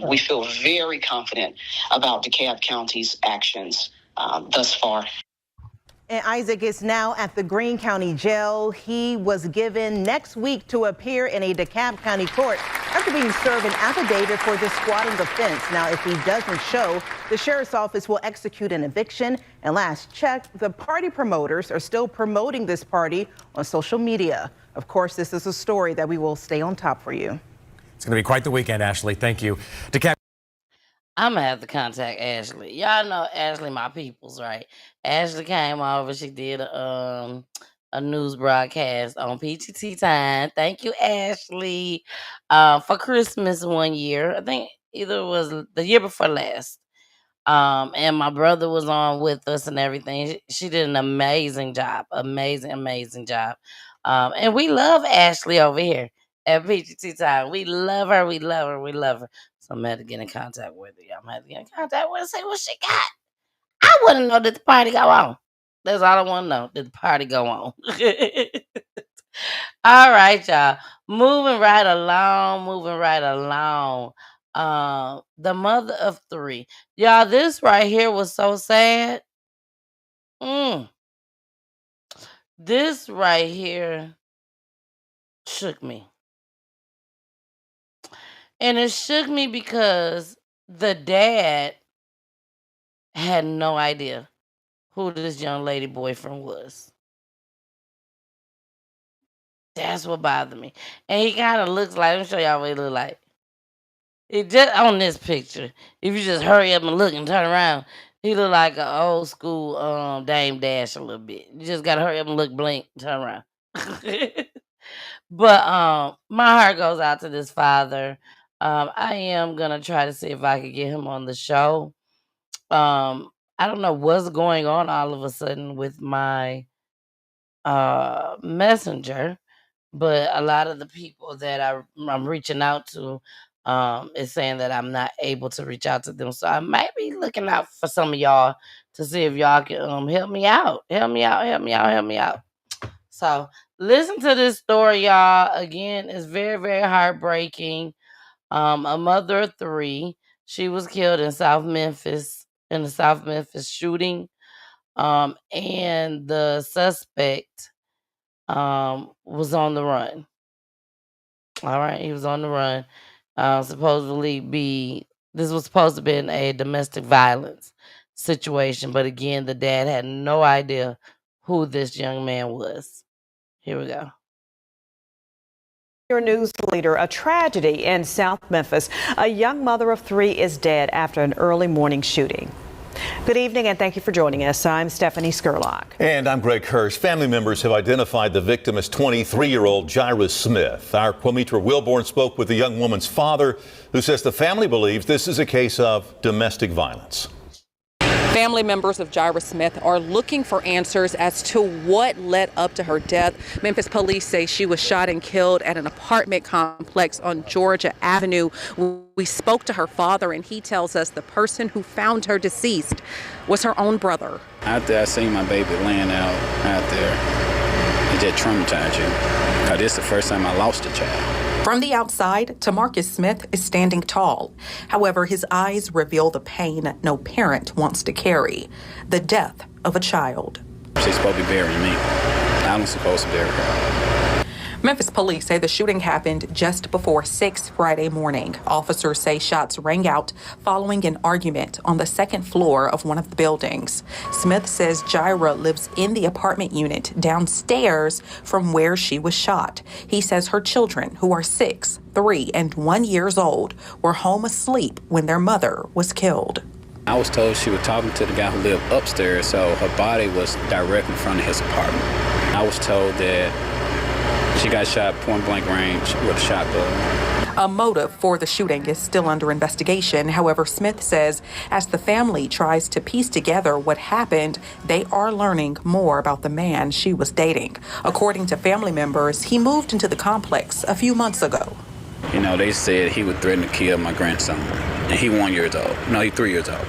Speaker 1: We feel very confident about DeKalb County's actions thus far.
Speaker 20: And Isaac is now at the Greene County Jail. He was given next week to appear in a DeKalb County court after being served an affidavit for this squatting offense. Now, if he doesn't show, the sheriff's office will execute an eviction. And last check, the party promoters are still promoting this party on social media. Of course, this is a story that we will stay on top for you.
Speaker 19: It's going to be quite the weekend, Ashley. Thank you.
Speaker 2: I'm gonna have to contact Ashley. Y'all know Ashley, my peoples, right? Ashley came over. She did a news broadcast on Peachy Tea Tyme. Thank you, Ashley. For Christmas one year, I think either it was the year before last. And my brother was on with us and everything. She did an amazing job. Amazing job. And we love Ashley over here at Peachy Tea Tyme. We love her. We love her. We love her. So I'm gonna have to get in contact with her. I'm gonna have to get in contact with her and see what she got. I want to know, did the party go on? That's all I want to know. Did the party go on? All right, y'all. Moving right along. The mother of three. Y'all, this right here was so sad. This right here shook me. And it shook me because the dad had no idea who this young lady boyfriend was. That's what bothered me. And he kind of looks like, let me show y'all what he look like. It just on this picture. If you just hurry up and look and turn around, he look like an old school Dame Dash a little bit. You just gotta hurry up and look, blink, turn around. But my heart goes out to this father. I am gonna try to see if I can get him on the show. I don't know what's going on all of a sudden with my messenger, but a lot of the people that I'm reaching out to is saying that I'm not able to reach out to them. So I might be looking out for some of y'all to see if y'all can help me out. Help me out. So listen to this story, y'all. Again, it's very heartbreaking. A mother of three. She was killed in South Memphis in the South Memphis shooting. And the suspect was on the run. All right, he was on the run. This was supposed to be in a domestic violence situation, but again, the dad had no idea who this young man was. Here we go.
Speaker 6: Your news leader, a tragedy in South Memphis. A young mother of three is dead after an early morning shooting. Good evening and thank you for joining us. I'm Stephanie Skurlock.
Speaker 9: And I'm Greg Hirsch. Family members have identified the victim as 23-year-old Jaira Smith. Our Quamitra Wilborn spoke with the young woman's father, who says the family believes this is a case of domestic violence.
Speaker 10: Family members of Jaira Smith are looking for answers as to what led up to her death. Memphis police say she was shot and killed at an apartment complex on Georgia Avenue. We spoke to her father, and he tells us the person who found her deceased was her own brother.
Speaker 24: After I seen my baby laying out there, it just traumatized you. Because this is the first time I lost a child.
Speaker 25: From the outside, Tamarcus Smith is standing tall. However, his eyes reveal the pain no parent wants to carry, the death of a child.
Speaker 24: She's supposed to be burying me. I'm supposed to bury her.
Speaker 25: Memphis police say the shooting happened just before 6 Friday morning. Officers say shots rang out following an argument on the second floor of one of the buildings. Smith says Jaira lives in the apartment unit downstairs from where she was shot. He says her children, who are 6, 3, and 1 years old, were home asleep when their mother was killed.
Speaker 24: I was told she was talking to the guy who lived upstairs, so her body was directly in front of his apartment. I was told that she got shot point blank range with a shotgun.
Speaker 25: A motive for the shooting is still under investigation. However, Smith says as the family tries to piece together what happened, they are learning more about the man she was dating. According to family members, he moved into the complex a few months ago.
Speaker 24: You know, they said he would threaten to kill my grandson, and he 1 year old. No, he 3 years old.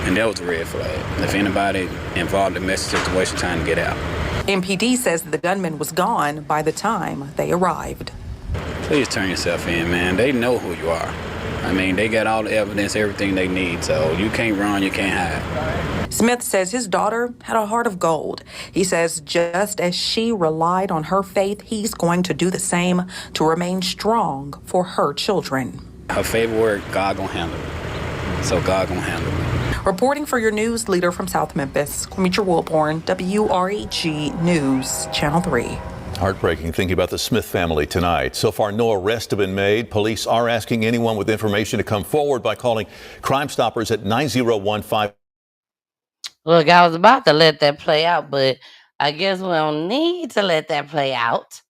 Speaker 24: And that was a red flag. If anybody involved in a messy situation, trying to get out.
Speaker 25: MPD says the gunman was gone by the time they arrived.
Speaker 24: Please turn yourself in, man. They know who you are. I mean, they got all the evidence, everything they need, so you can't run, you can't hide.
Speaker 25: Smith says his daughter had a heart of gold. He says just as she relied on her faith, he's going to do the same to remain strong for her children.
Speaker 24: Her favorite word, God gonna handle it. So God gonna handle it.
Speaker 25: Reporting for your news leader from South Memphis, Quamitra Wilborn, WREG News, Channel 3.
Speaker 9: Heartbreaking thinking about the Smith family tonight. So far, no arrests have been made. Police are asking anyone with information to come forward by calling Crime Stoppers at 9015.
Speaker 2: Look, I was about to let that play out, but I guess we don't need to let that play out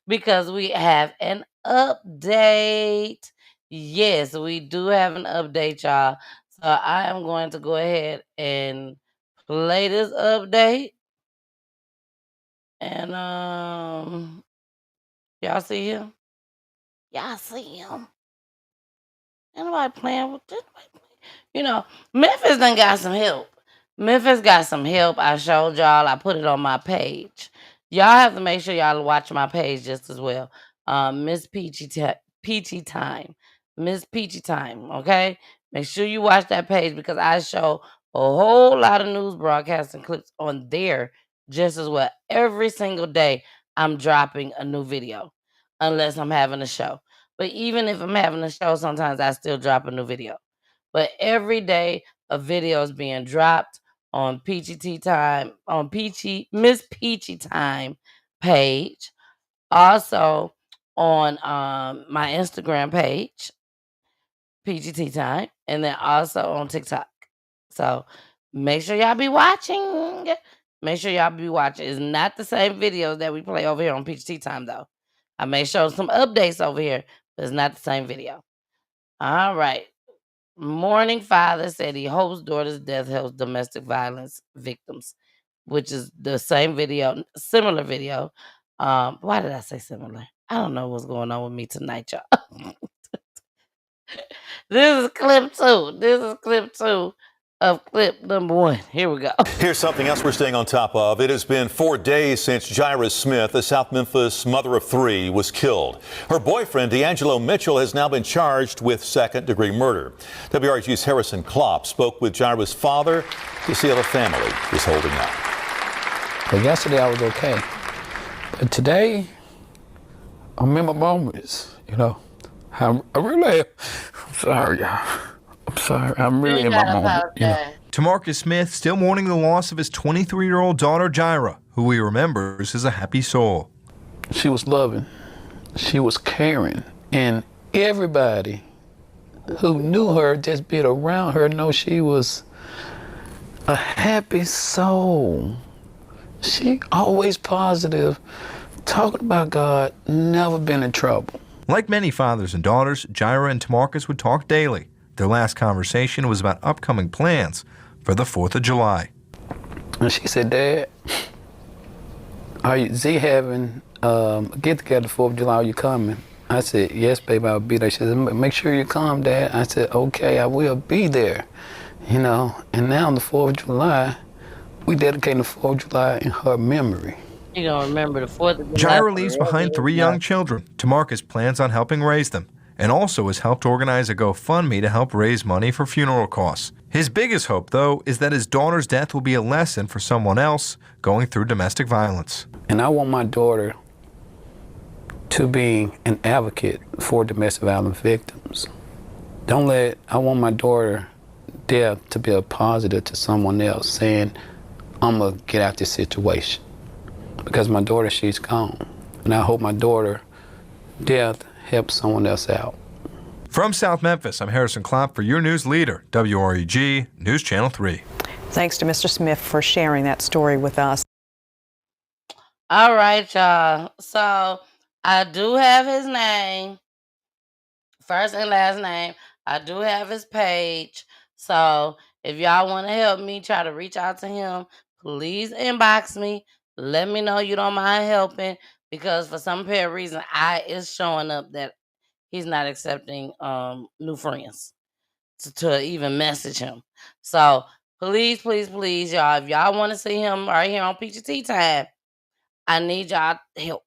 Speaker 2: because we have an update. Yes, we do have an update, y'all. I am going to go ahead and play this update. And y'all see him? Y'all see him? Anybody playing with this? You know, Memphis done got some help. Memphis got some help. I showed y'all. I put it on my page. Y'all have to make sure y'all watch my page just as well. Miss Peachy Tyme. Miss Peachy Tyme, okay? Make sure you watch that page because I show a whole lot of news broadcasting clips on there just as well. Every single day, I'm dropping a new video unless I'm having a show. But even if I'm having a show, sometimes I still drop a new video. But every day a video is being dropped on Peachy Tea Tyme, on Miss Peachy Tyme page. Also on my Instagram page, Peachy Tea Tyme, and then also on TikTok. So make sure y'all be watching. Make sure y'all be watching. It's not the same videos that we play over here on Peachy Tea Tyme though. I may show some updates over here, but it's not the same video. All right. Mourning father said he hopes daughter's death helps domestic violence victims, which is the same video, similar video. Why did I say similar? I don't know what's going on with me tonight, y'all. This is clip 2. This is clip 2 of clip number 1. Here we go.
Speaker 9: Here's something else we're staying on top of. It has been 4 days since Jaira Smith, a South Memphis mother of 3, was killed. Her boyfriend, D'Angelo Mitchell, has now been charged with second-degree murder. WRG's Harrison Klopp spoke with Jaira's father to see how the family is holding up.
Speaker 7: But yesterday I was okay. But today, I remember moments, you know. I really, I'm sorry, y'all. I'm sorry. I'm really in my moment, you know.
Speaker 8: Tamarcus Smith still mourning the loss of his 23-year-old daughter, Jaira, who he remembers as a happy soul.
Speaker 7: She was loving. She was caring. And everybody who knew her, just being around her, know she was a happy soul. She always positive, talking about God, never been in trouble.
Speaker 8: Like many fathers and daughters, Jaira and Tamarcus would talk daily. Their last conversation was about upcoming plans for the 4th of July.
Speaker 7: And she said, Dad, are you having a get-together 4th of July? Are you coming? I said, yes, baby, I'll be there. She said, make sure you come, Dad. I said, okay, I will be there. You know, and now on the 4th of July, we dedicating the 4th of July in her memory.
Speaker 2: You don't remember the 4th of July.
Speaker 8: Jaira leaves behind 3 young children. Tamarcus plans on helping raise them and also has helped organize a GoFundMe to help raise money for funeral costs. His biggest hope, though, is that his daughter's death will be a lesson for someone else going through domestic violence.
Speaker 7: And I want my daughter to be an advocate for domestic violence victims. I want my daughter death to be a positive to someone else, saying, I'm gonna get out this situation. Because my daughter, she's gone. And I hope my daughter death helps someone else out.
Speaker 8: From South Memphis, I'm Harrison Klopp for your news leader, WREG News Channel 3.
Speaker 6: Thanks to Mr. Smith for sharing that story with us.
Speaker 2: All right, y'all. So I do have his name, first and last name. I do have his page. So if y'all want to help me try to reach out to him, please inbox me. Let me know you don't mind helping, because for some apparent reason, it's showing up that he's not accepting new friends to even message him. So please, please, please, y'all, if y'all want to see him right here on Peachy Tea Tyme, I need y'all help.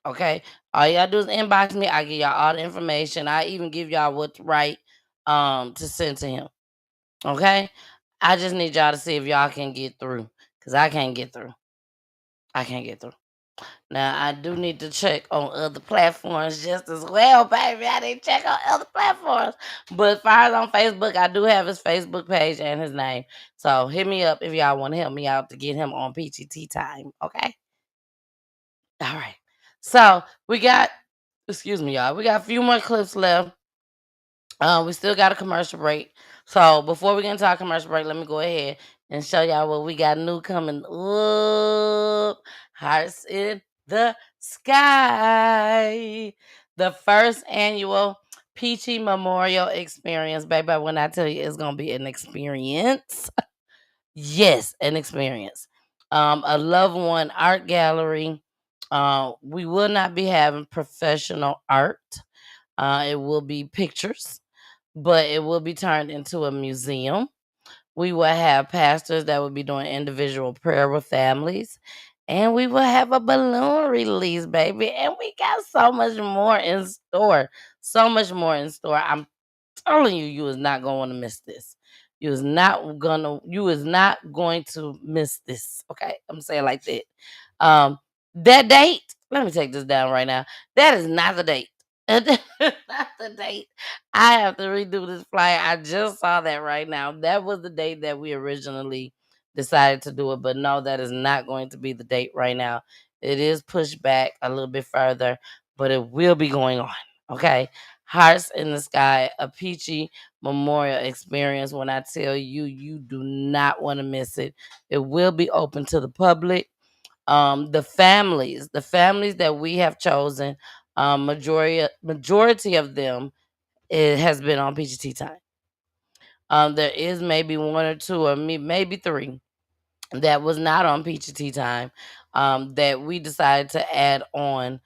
Speaker 2: Okay? All y'all do is inbox me. I give y'all all the information. I even give y'all what to write to send to him. Okay? I just need y'all to see if y'all can get through, because I can't get through. I can't get through. Now, I do need to check on other platforms just as well, baby. I need to check on other platforms. But as far as on Facebook, I do have his Facebook page and his name. So hit me up if y'all want to help me out to get him on Peachy Tea Tyme, okay? All right. So we got, excuse me, y'all. We got a few more clips left. We still got a commercial break. So before we get into our commercial break, let me go ahead and show y'all what we got new coming up. Hearts in the Sky. The first annual Peachy Memorial Experience, baby. When I tell you it's gonna be an experience, yes, an experience. A loved one art gallery. We will not be having professional art. It will be pictures, but it will be turned into a museum. We will have pastors that will be doing individual prayer with families. And we will have a balloon release, baby. And we got so much more in store. So much more in store. I'm telling you, you is not gonna want to miss this. You is not going to miss this. Okay. I'm saying it like that. That date, let me take this down right now. That is not the date. Not the date. I have to redo this flyer. I just saw that right now. That was the date that we originally decided to do it, but no, that is not going to be the date right now. It is pushed back a little bit further, but it will be going on. Okay. Hearts in the Sky, a Peachy Memorial Experience. When I tell you, you do not want to miss it. It will be open to the public. The families that we have chosen, majority of them, it has been on Peachy Tea Tyme. There is maybe one or two or maybe three that was not on Peachy Tea Tyme, that we decided to add on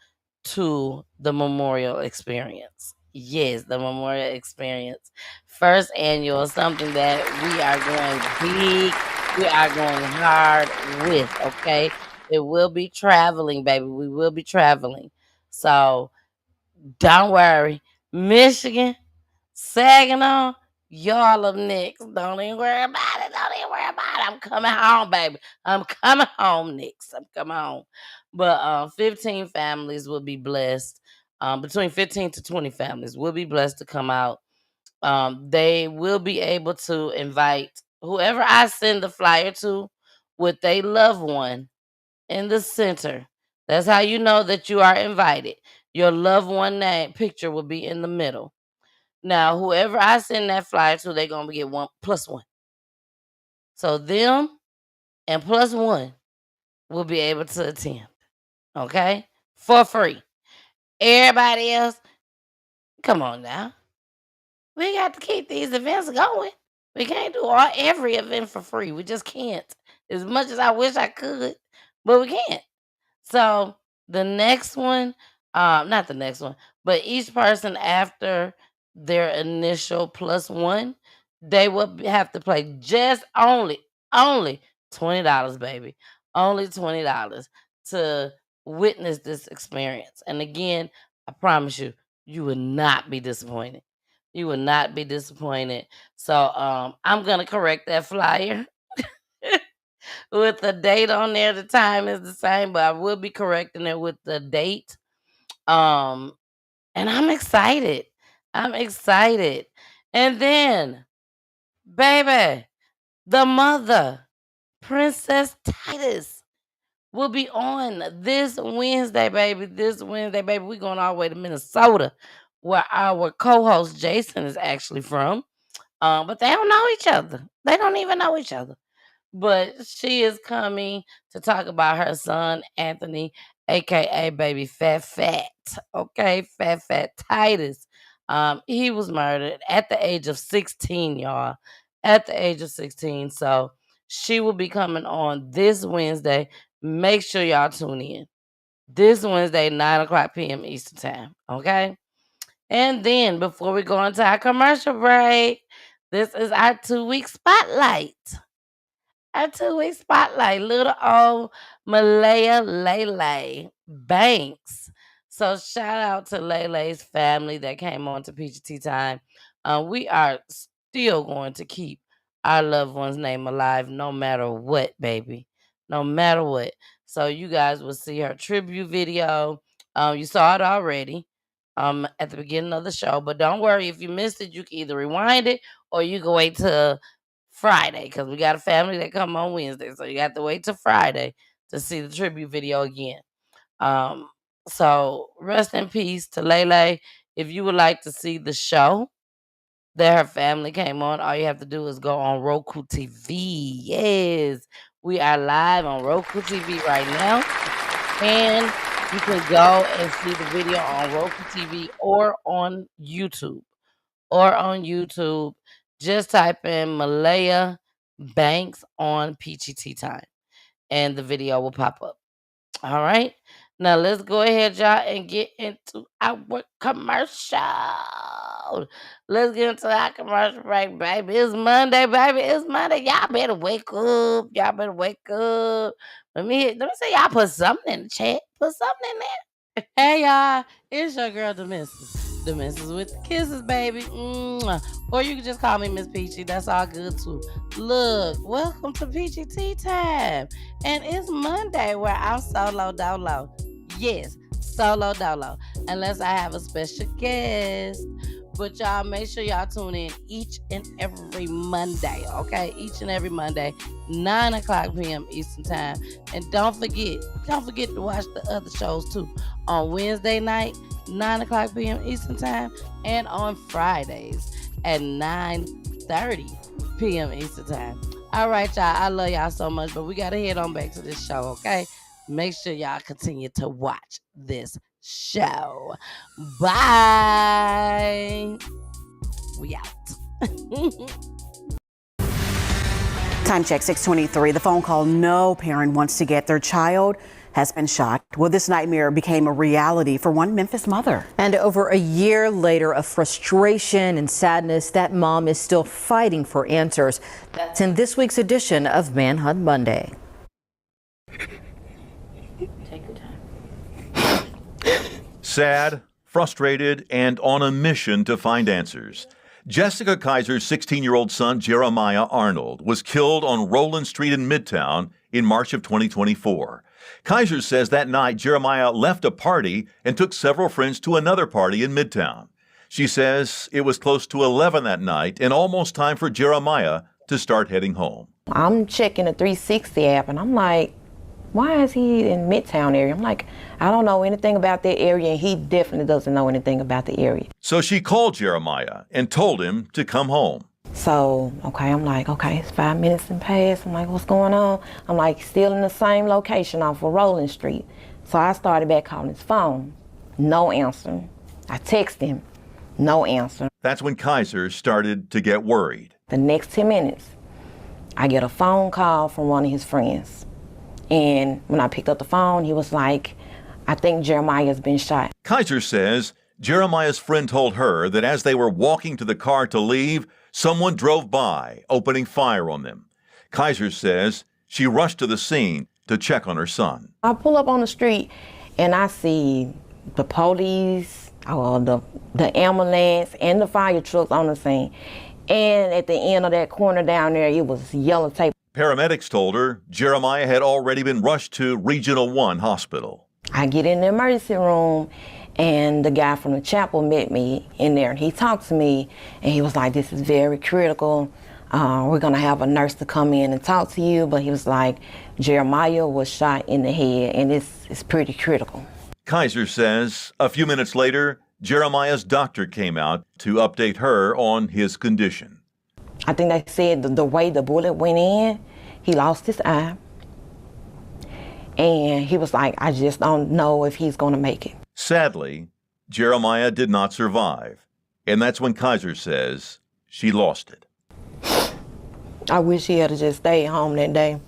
Speaker 2: to the memorial experience. Yes, the memorial experience. First annual, something that we are going big, we are going hard with, okay? It will be traveling, baby. We will be traveling. So don't worry. Michigan, Saginaw, y'all up next. Don't even worry about it. Don't even worry about it. I'm coming home, baby. I'm coming home next. I'm coming home. But 15 families will be blessed. Between 15 to 20 families will be blessed to come out. They will be able to invite whoever I send the flyer to with a loved one in the center. That's how you know that you are invited. Your loved one name picture will be in the middle. Now, whoever I send that flyer to, they're gonna get one plus one. So them and plus one will be able to attend. Okay? For free. Everybody else, come on now. We got to keep these events going. We can't do every event for free. We just can't. As much as I wish I could, but we can't. So the next one, not the next one, but each person after their initial plus one, they will have to pay just only $20, baby. Only $20 to witness this experience. And again, I promise you, you will not be disappointed. You will not be disappointed. So I'm gonna correct that flyer with the date on there. The time is the same, but I will be correcting it with the date. Um, and I'm excited. I'm excited. And then, baby, the mother, Princess Titus, will be on this Wednesday, baby. This Wednesday, baby. We're going all the way to Minnesota, where our co-host Jason is actually from. But they don't know each other. They don't even know each other. But she is coming to talk about her son, Anthony, aka Baby Fat Fat. Okay, Fat Titus. He was murdered at the age of 16, y'all. At the age of 16. So she will be coming on this Wednesday. Make sure y'all tune in. This Wednesday, 9 o'clock p.m. Eastern Time. Okay? And then before we go into our commercial break, this is our 2-week spotlight. Our 2-week spotlight, little old Malaya Lele Banks. So shout out to Lele's family that came on to Peachy Tea Tyme. We are still going to keep our loved one's name alive no matter what, baby. No matter what. So you guys will see her tribute video. You saw it already at the beginning of the show. But don't worry, if you missed it, you can either rewind it or you can wait till Friday, because we got a family that come on Wednesday. So you have to wait till Friday to see the tribute video again. So rest in peace to Lele. If you would like to see the show that her family came on, all you have to do is go on Roku TV. Yes, we are live on Roku TV right now. And You can go and see the video on Roku TV or on YouTube. Just type in Malaya Banks on Peachy Tea Tyme, and the video will pop up. All right. Now let's go ahead, y'all, and get into our commercial. Let's get into our commercial break, baby. It's Monday, baby. It's Monday. Y'all better wake up. Y'all better wake up. Let me say y'all put something in the chat. Put something in there. Hey y'all, it's your girl Demensis. Demensis with the kisses, baby. Mwah. Or you can just call me Miss Peachy. That's all good too. Look, welcome to Peachy Tea Time. And it's Monday where I'm solo dolo. Yes, solo dolo. Unless I have a special guest. But y'all make sure y'all tune in each and every Monday, okay? Each and every Monday, 9 o'clock p.m. Eastern Time. And don't forget to watch the other shows too. On Wednesday night, 9 o'clock p.m. Eastern Time. And on Fridays at 9:30 p.m. Eastern Time. All right, y'all. I love y'all so much, but we got to head on back to this show, okay? Make sure y'all continue to watch this show. Bye. We out.
Speaker 11: Time check 6:23. The phone call no parent wants to get their child has been shot. Well, this nightmare became a reality for one Memphis mother.
Speaker 12: And over a year later of frustration and sadness, that mom is still fighting for answers. That's in this week's edition of Manhunt Monday.
Speaker 2: Take your time.
Speaker 9: Sad, frustrated, and on a mission to find answers. Jessica Kaiser's 16-year-old son, Jeremiah Arnold, was killed on Rowland Street in Midtown in March of 2024. Kaiser says that night Jeremiah left a party and took several friends to another party in Midtown. She says it was close to 11 that night and almost time for Jeremiah to start heading home.
Speaker 21: I'm checking the 360 app and I'm like, why is he in Midtown area? I'm like, I don't know anything about that area, and he definitely doesn't know anything about the area.
Speaker 9: So she called Jeremiah and told him to come home.
Speaker 21: So, I'm like, it's 5 minutes and past. I'm like, what's going on? I'm like, still in the same location off of Rowland Street. So I started back calling his phone. No answer. I text him. No answer.
Speaker 9: That's when Kaiser started to get worried.
Speaker 21: The next 10 minutes, I get a phone call from one of his friends. And when I picked up the phone, he was like, I think Jeremiah's been shot.
Speaker 9: Kaiser says Jeremiah's friend told her that as they were walking to the car to leave, someone drove by, opening fire on them. Kaiser says she rushed to the scene to check on her son.
Speaker 21: I pull up on the street and I see the police, the ambulance, and the fire trucks on the scene. And at the end of that corner down there, it was yellow tape.
Speaker 9: Paramedics told her Jeremiah had already been rushed to Regional 1 Hospital.
Speaker 21: I get in the emergency room, and the guy from the chapel met me in there, and he talked to me, and he was like, this is very critical. We're going to have a nurse to come in and talk to you, but he was like, Jeremiah was shot in the head, and it's pretty critical.
Speaker 9: Kaiser says a few minutes later, Jeremiah's doctor came out to update her on his condition.
Speaker 21: I think they said the way the bullet went in, he lost his eye. And he was like, I just don't know if he's going to make it.
Speaker 9: Sadly, Jeremiah did not survive. And that's when Kaiser says she lost it.
Speaker 21: I wish he had just stayed home that day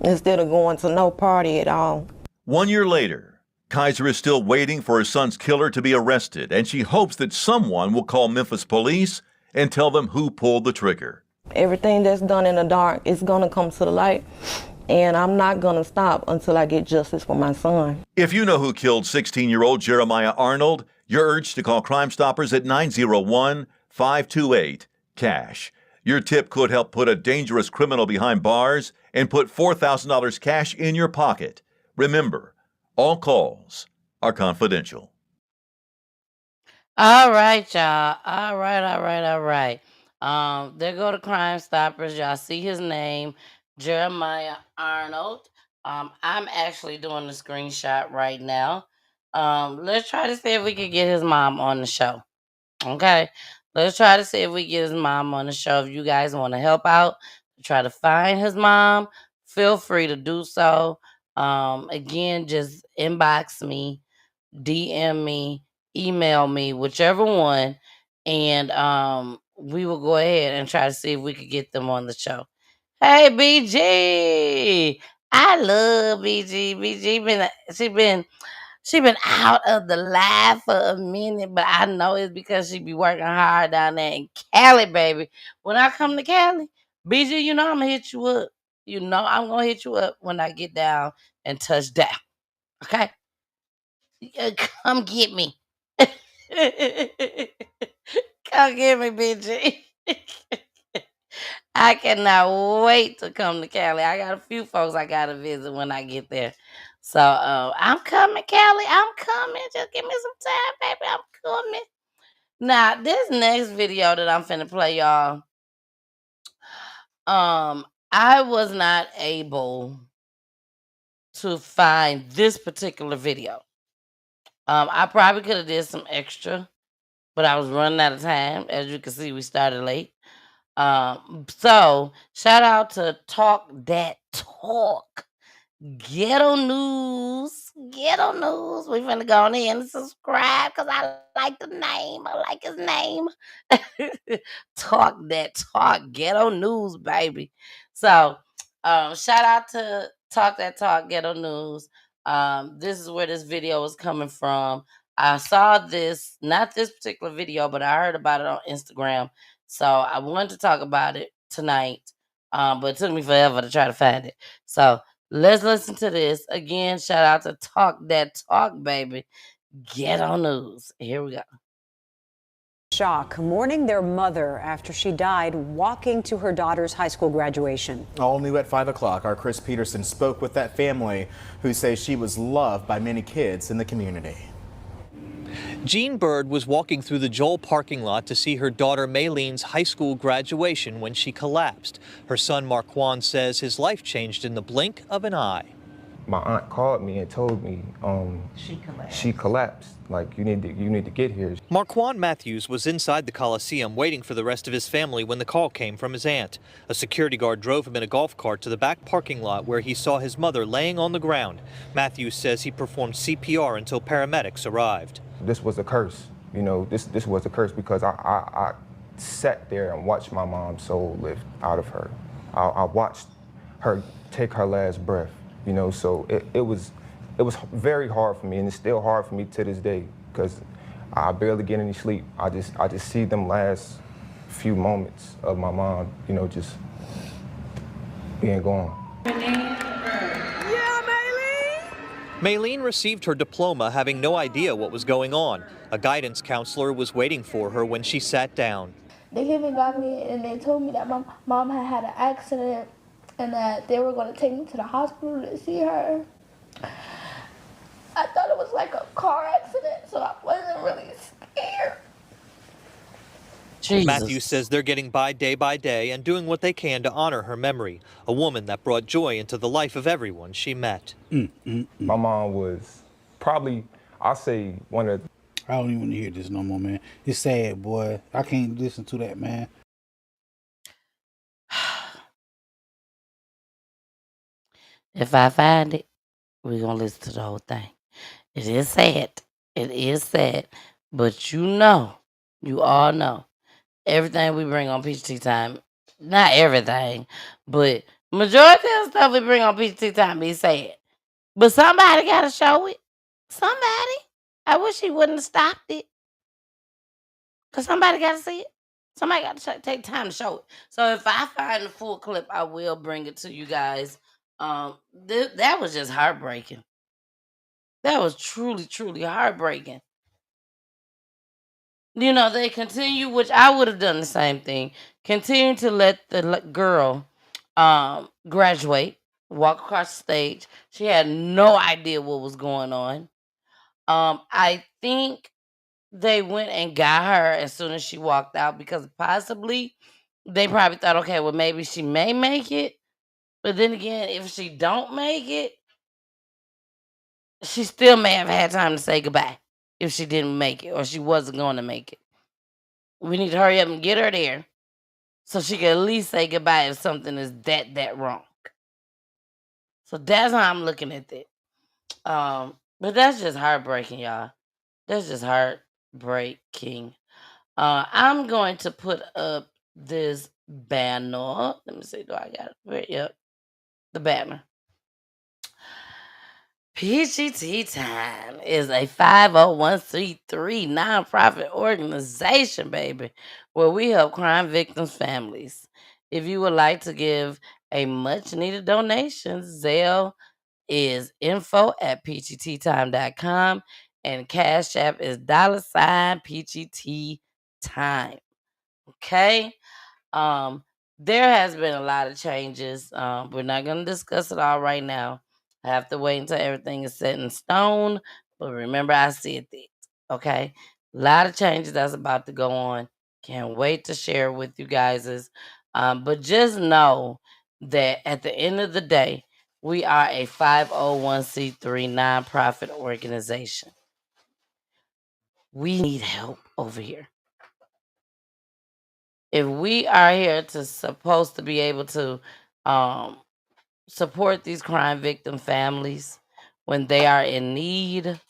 Speaker 21: instead of going to no party at all.
Speaker 9: 1 year later, Kaiser is still waiting for her son's killer to be arrested, and she hopes that someone will call Memphis police and tell them who pulled the trigger.
Speaker 21: Everything that's done in the dark is going to come to the light, and I'm not going to stop until I get justice for my son.
Speaker 9: If you know who killed 16-year-old Jeremiah Arnold, you're urged to call Crime Stoppers at 901-528-CASH. Your tip could help put a dangerous criminal behind bars and put $4,000 cash in your pocket. Remember, all calls are confidential.
Speaker 2: All right, y'all. All right. There go the Crime Stoppers. Y'all see his name, Jeremiah Arnold. I'm actually doing the screenshot right now. Let's try to see if we can get his mom on the show. Okay? Let's try to see if we get his mom on the show. If you guys want to help out, try to find his mom, feel free to do so. Again, just inbox me, DM me, email me, whichever one, and we will go ahead and try to see if we could get them on the show. Hey, BG, I love BG. She been out of the live for a minute, but I know it's because she be working hard down there in Cali, baby. When I come to Cali, BG, you know I'm gonna hit you up. You know I'm gonna hit you up when I get down and touch down. Okay? Come get me. Come get me, BG. I cannot wait to come to Cali. I got a few folks I gotta visit when I get there. So I'm coming, Cali. I'm coming. Just give me some time, baby. I'm coming. Now, this next video that I'm finna play, y'all. I was not able to find this particular video. I probably could have did some extra, but I was running out of time. As you can see, we started late. So shout out to Talk That Talk. Ghetto News. Ghetto News. We finna go on in and subscribe because I like the name. I like his name. Talk That Talk. Ghetto News, baby. So shout out to Talk That Talk, Ghetto News. This is where this video is coming from. I saw this, not this particular video, but I heard about it on Instagram. So I wanted to talk about it tonight. But it took me forever to try to find it. So let's listen to this. Again, shout out to Talk That Talk, baby. Ghetto News. Here we go.
Speaker 13: Shock mourning their mother after she died walking to her daughter's high school graduation.
Speaker 14: All new at 5 o'clock, our Chris Peterson spoke with that family who say she was loved by many kids in the community.
Speaker 15: Jean Bird was walking through the Joel parking lot to see her daughter Maylene's high school graduation when she collapsed. Her son Marquand says his life changed in the blink of an eye.
Speaker 16: My aunt called me and told me she collapsed. Like, you need to get here.
Speaker 15: Marquand Matthews was inside the Coliseum waiting for the rest of his family when the call came from his aunt. A security guard drove him in a golf cart to the back parking lot where he saw his mother laying on the ground. Matthews says he performed CPR until paramedics arrived.
Speaker 16: This was a curse. You know, this was a curse because I sat there and watched my mom's soul lift out of her. I watched her take her last breath. You know, so it was very hard for me, and it's still hard for me to this day because I barely get any sleep. I just see them last few moments of my mom, you know, just being gone.
Speaker 15: Maylene received her diploma having no idea what was going on. A guidance counselor was waiting for her when she sat down.
Speaker 17: They came and got me and they told me that my mom had had an accident and that they were going to take me to the hospital to see her. I thought it was like a car accident, so I wasn't really scared.
Speaker 2: Jesus.
Speaker 15: Matthews says they're getting by day and doing what they can to honor her memory, a woman that brought joy into the life of everyone she met.
Speaker 16: My mom was probably, I'll say, one of...
Speaker 26: I don't even want to hear this no more, man. It's sad, boy. I can't listen to that, man.
Speaker 2: If I find it, we're going to listen to the whole thing. It is sad. It is sad. But you all know, everything we bring on Peachy Tea Tyme, not everything, but majority of the stuff we bring on Peachy Tea Tyme be sad. But somebody got to show it. Somebody. I wish he wouldn't have stopped it. Because somebody got to see it. Somebody got to take time to show it. So if I find the full clip, I will bring it to you guys. That was just heartbreaking. That was truly, truly heartbreaking. You know, they continue, which I would have done the same thing. Continue to let the girl graduate, walk across the stage. She had no idea what was going on. I think they went and got her as soon as she walked out because possibly they probably thought, okay, well, maybe she may make it. But then again, if she don't make it, she still may have had time to say goodbye if she didn't make it or she wasn't going to make it. We need to hurry up and get her there so she can at least say goodbye if something is that wrong. So that's how I'm looking at it. But that's just heartbreaking, y'all. That's just heartbreaking. I'm going to put up this banner. Let me see. Do I got it? Yep, the banner. Peachy Tea Tyme is a 501c3 nonprofit organization, baby, where we help crime victims' families. If you would like to give a much needed donation, Zelle is info@peachyteatyme.com and Cash App is $Peachy Tea Tyme. Okay? Um, there has been a lot of changes. We're not going to discuss it all right now. I have to wait until everything is set in stone. But remember, I said that. Okay, a lot of changes that's about to go on. Can't wait to share with you guys. But just know that at the end of the day, we are a 501c3 nonprofit organization. We need help over here. If we are here supposed to be able to support these crime victim families when they are in need,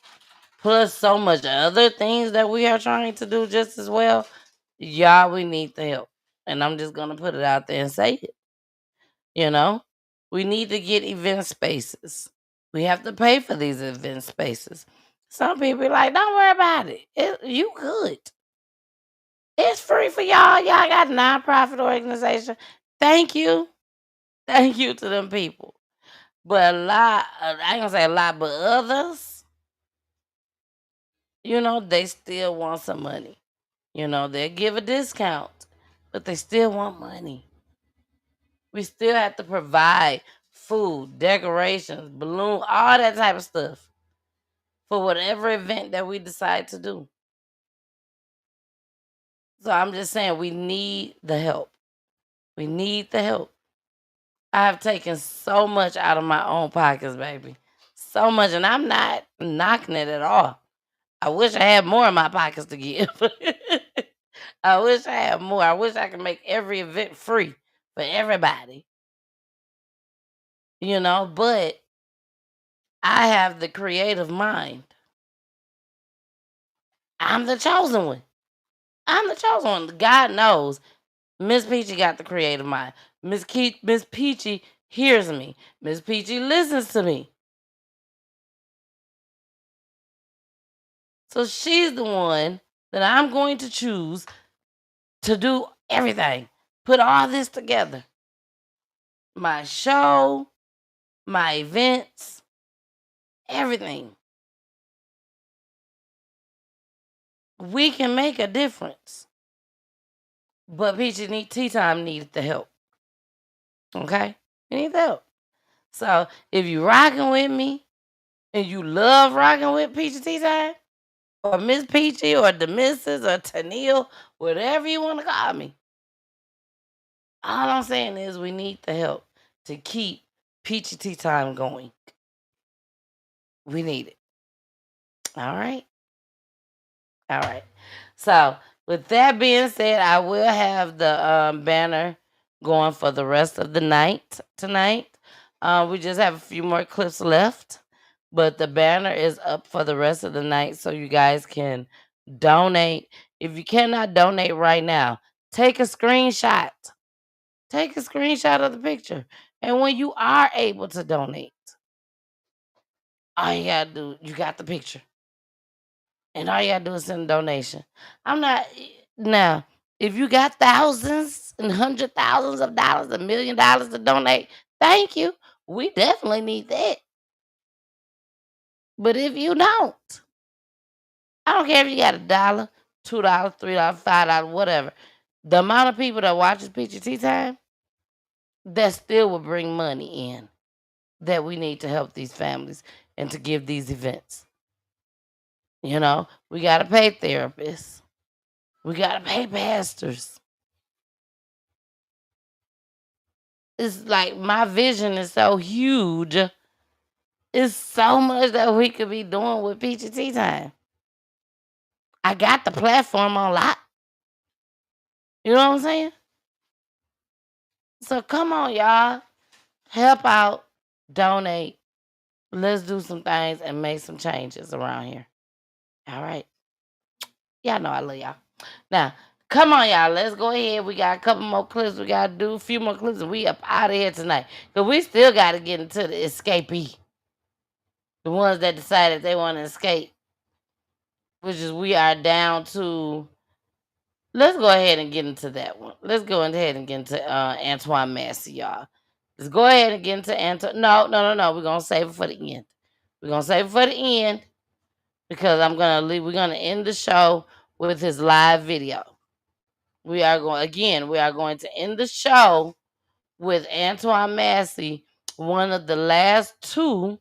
Speaker 2: plus so much other things that we are trying to do just as well, y'all, we need the help. And I'm just gonna put it out there and say it. We need to get event spaces. We have to pay for these event spaces. Some people be like, don't worry about it. You good. It's free for y'all. Y'all got a nonprofit organization. Thank you. Thank you to them people. But a lot, I ain't gonna say a lot, but others, they still want some money. They'll give a discount, but they still want money. We still have to provide food, decorations, balloon, all that type of stuff for whatever event that we decide to do. So I'm just saying we need the help. We need the help. I have taken so much out of my own pockets, baby. So much. And I'm not knocking it at all. I wish I had more in my pockets to give. I wish I had more. I wish I could make every event free for everybody. But I have the creative mind. I'm the chosen one. I'm the chosen one. God knows. Miss Peachy got the creative mind. Miss Peachy hears me. Miss Peachy listens to me. So she's the one that I'm going to choose to do everything. Put all this together. My show, my events, everything. We can make a difference. But Peachy Tea Tyme needed the help. Okay? You need the help. So if you rocking with me and you love rocking with Peachy Tea Tyme, or Miss Peachy, or the Missus, or Tennille, whatever you want to call me, all I'm saying is we need the help to keep Peachy Tea Tyme going. We need it. All right? All right. So with that being said, I will have the banner going for the rest of the night tonight. We just have a few more clips left, but the banner is up for the rest of the night so you guys can donate. If you cannot donate right now, take a screenshot. Take a screenshot of the picture. And when you are able to donate, all you gotta do, you got the picture. And all you gotta do is send a donation. Now, if you got thousands and hundred thousands of dollars, $1 million to donate, thank you. We definitely need that. But if you don't, I don't care if you got $1, $2, $3, $5, whatever. The amount of people that watches Peachy Tea Tyme, that still will bring money in that we need to help these families and to give these events. We got to pay therapists. We got to pay pastors. It's like my vision is so huge. It's so much that we could be doing with Peachy Tea Tyme. I got the platform on lock. You know what I'm saying? So come on, y'all. Help out. donate. Let's do some things and make some changes around here. All right. Y'all know I love y'all. Now, come on, y'all. Let's go ahead. We got a couple more clips. We got to do a few more clips, and we up out of here tonight. Because we still got to get into the escapee. The ones that decided they want to escape. Which is we are down to... Let's go ahead and get into that one. Let's go ahead and get into Antoine Massey, y'all. Let's go ahead and get into Antoine. No. We're going to save it for the end. We're going to save it for the end. Because we're going to end the show with his live video. We are going to end the show with Antoine Massey, one of the last two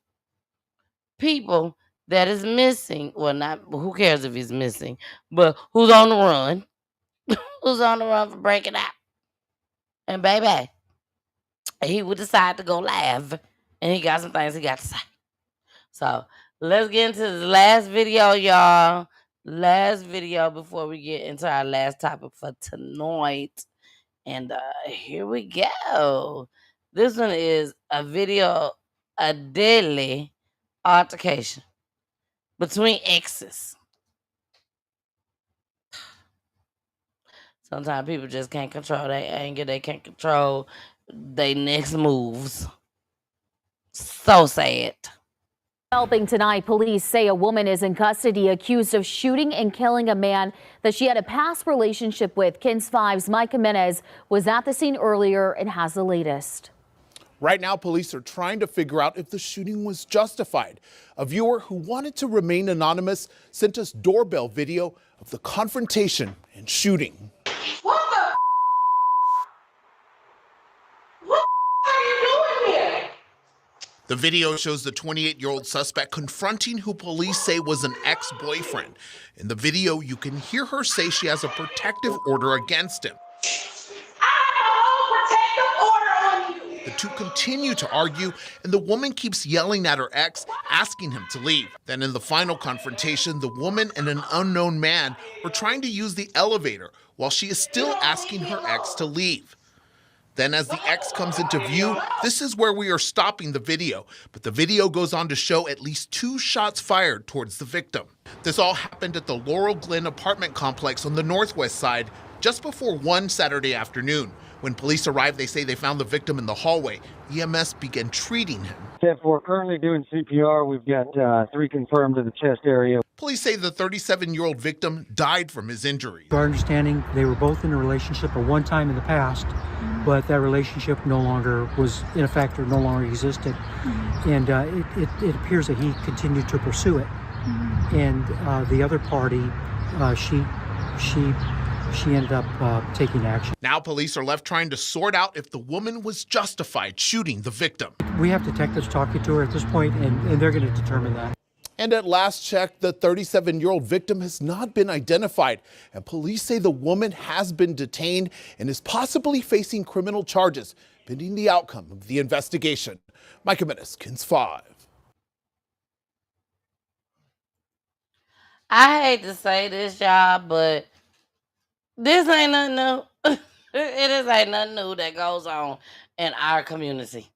Speaker 2: people that is missing. Well, not who cares if he's missing, but who's on the run. Who's on the run for breaking out. And baby, he would decide to go live. And he got some things he got to say. So let's get into the last video, y'all. Last video before we get into our last topic for tonight. And here we go. This one is a deadly altercation between exes. Sometimes people just can't control their anger. They can't control their next moves. So sad.
Speaker 3: Helping tonight, police say a woman is in custody accused of shooting and killing a man that she had a past relationship with. KENS 5's Mike Jimenez was at the scene earlier and has the latest.
Speaker 4: Right now, police are trying to figure out if the shooting was justified. A viewer who wanted to remain anonymous sent us doorbell video of the confrontation and shooting.
Speaker 5: What are you doing here?
Speaker 4: The video shows the 28-year-old suspect confronting who police say was an ex-boyfriend. In the video, you can hear her say she has a protective order against him. The two continue to argue, and the woman keeps yelling at her ex, asking him to leave. Then in the final confrontation, the woman and an unknown man are trying to use the elevator while she is still asking her ex to leave. Then as the ex comes into view, this is where we are stopping the video. But the video goes on to show at least 2 shots fired towards the victim. This all happened at the Laurel Glen apartment complex on the northwest side just before 1 Saturday afternoon. When police arrived, they say they found the victim in the hallway. EMS began treating him.
Speaker 18: We're currently doing CPR. We've got 3 confirmed to the chest area.
Speaker 4: Police say the 37-year-old victim died from his injuries.
Speaker 22: To our understanding, they were both in a relationship at one time in the past, but that relationship no longer was in effect or no longer existed. And it appears that he continued to pursue it. And the other party, she ended up taking action.
Speaker 4: Now police are left trying to sort out if the woman was justified shooting the victim.
Speaker 22: We have detectives talking to her at this point, and they're going to determine that.
Speaker 4: And at last check, the 37-year-old victim has not been identified. And police say the woman has been detained and is possibly facing criminal charges, pending the outcome of the investigation. Mike Jimenez, KENS 5.
Speaker 2: I hate to say this, y'all, but this ain't nothing new. It is ain't nothing new that goes on in our community.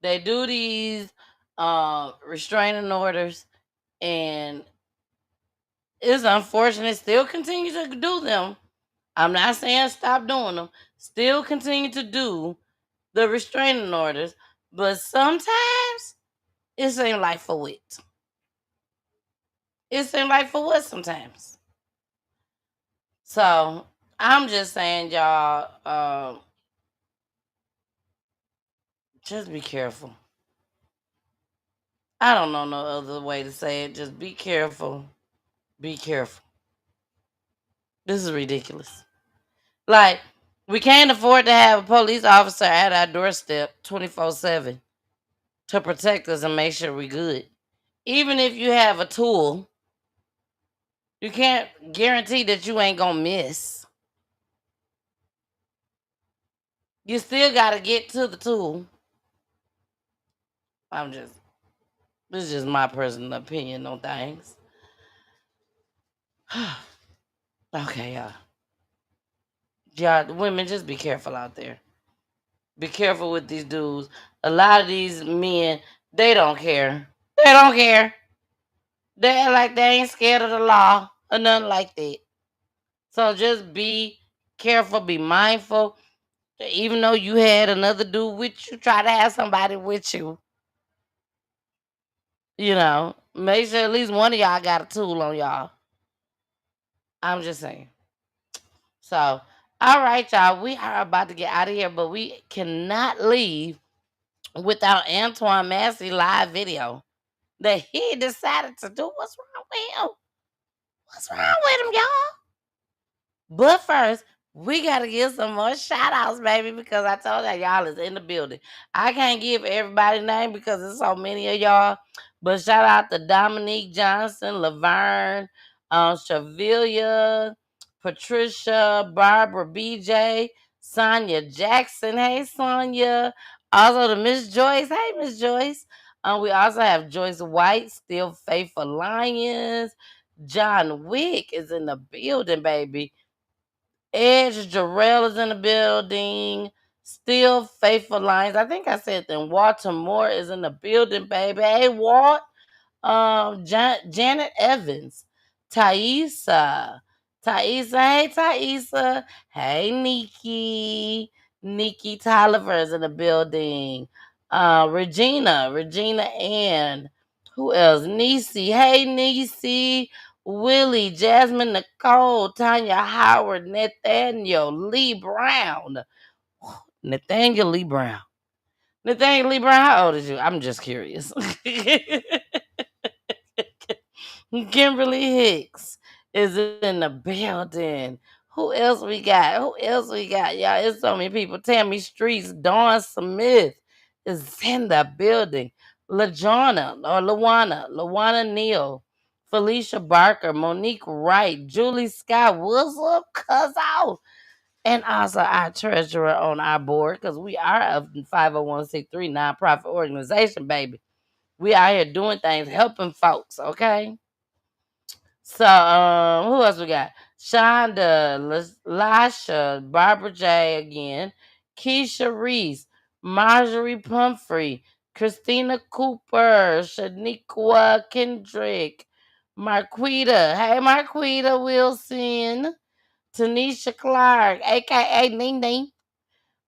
Speaker 2: They do these restraining orders, and it's unfortunate. Still continue to do them. I'm not saying stop doing them. Still continue to do the restraining orders, but sometimes it seems like for what? It seems like for what sometimes. So I'm just saying, y'all, just be careful. I don't know no other way to say it. Just be careful. Be careful. This is ridiculous. Like, we can't afford to have a police officer at our doorstep 24/7 to protect us and make sure we're good. Even if you have a tool, you can't guarantee that you ain't gonna miss. You still gotta get to the tool. This is just my personal opinion on things. Okay, y'all. Y'all, women, just be careful out there. Be careful with these dudes. a lot of these men, they don't care. They don't care. They act like they ain't scared of the law or nothing like that. So just be careful, be mindful. Even though you had another dude with you, try to have somebody with you. You know, make sure at least one of y'all got a tool on y'all. I'm just saying. So, all right, y'all. We are about to get out of here, but we cannot leave without Antoine Massey live video that he decided to do. What's wrong with him? What's wrong with him, y'all? But first, we got to give some more shout outs, baby, because I told y'all is in the building. I can't give everybody's name because there's so many of y'all. But shout out to Dominique Johnson, Laverne, Shavilia, Patricia, Barbara BJ, Sonia Jackson. Hey, Sonia. Also to Miss Joyce. Hey, Miss Joyce. We also have Joyce White, Still Faithful Lions. John Wick is in the building, baby. Edge Jarrell is in the building. Still Faithful Lines. I think I said then Walter Moore is in the building, baby. Hey, Walt. Janet Evans. Thaisa. Hey, Thaisa. Hey, Nikki. Nikki Tolliver is in the building. Regina Ann. Who else? Niecy. Hey, Niecy. Willie, Jasmine Nicole, Tanya Howard, Nathaniel Lee Brown. Nathaniel Lee Brown. Nathaniel Lee Brown, how old is you? I'm just curious. Kimberly Hicks is in the building. Who else we got? Y'all, it's so many people. Tammy Streets, Dawn Smith is in the building. Lawana Neal, Felicia Barker, Monique Wright, Julie Scott, what's up, cuz out? And also our treasurer on our board, because we are a 501c3 nonprofit organization, baby. We out here doing things, helping folks, okay? So, who else we got? Shonda, Lasha, Barbara J again, Keisha Reese, Marjorie Pumphrey, Christina Cooper, Shaniqua Kendrick, Marquita. Hey, Marquita Wilson, Tanisha Clark, aka Nene,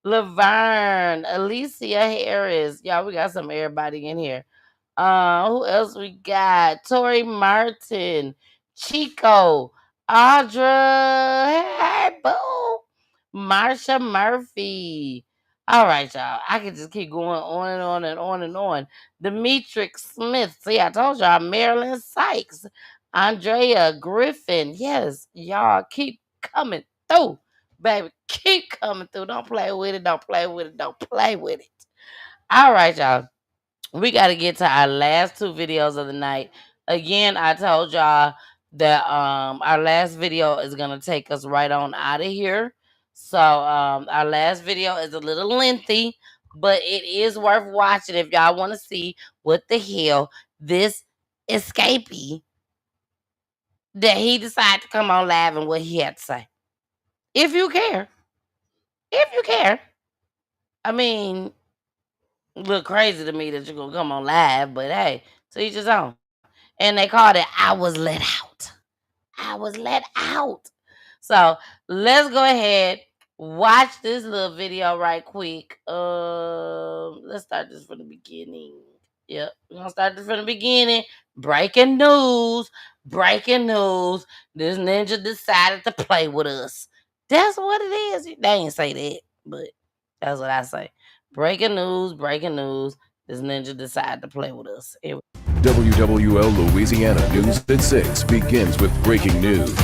Speaker 2: Laverne, Alicia Harris. Y'all, we got some everybody in here. Who else we got? Tori Martin, Chico, Audra, hey, boo, Marsha Murphy. All right, y'all. I can just keep going on and on and on and on. Demetrix Smith. See, I told y'all. Marilyn Sykes, Andrea Griffin. Yes, y'all keep coming through, baby. Keep coming through. Don't play with it. Don't play with it. Don't play with it. All right, y'all. We got to get to our last two videos of the night. Again, I told y'all that our last video is gonna take us right on out of here. So our last video is a little lengthy, but it is worth watching if y'all want to see what the hell this escapee that he decided to come on live and what he had to say. If you care. I mean, look crazy to me that you're gonna come on live, but hey, to each his own. And they called it I Was Let Out. I was let out. So let's go ahead, watch this little video right quick. Let's start this from the beginning. Yep, we're gonna start this from the beginning. Breaking news. This ninja decided to play with us. That's what it is. They ain't say that, but that's what I say. Breaking news. This ninja decided to play with us.
Speaker 1: WWL Louisiana News at 6 begins with breaking news.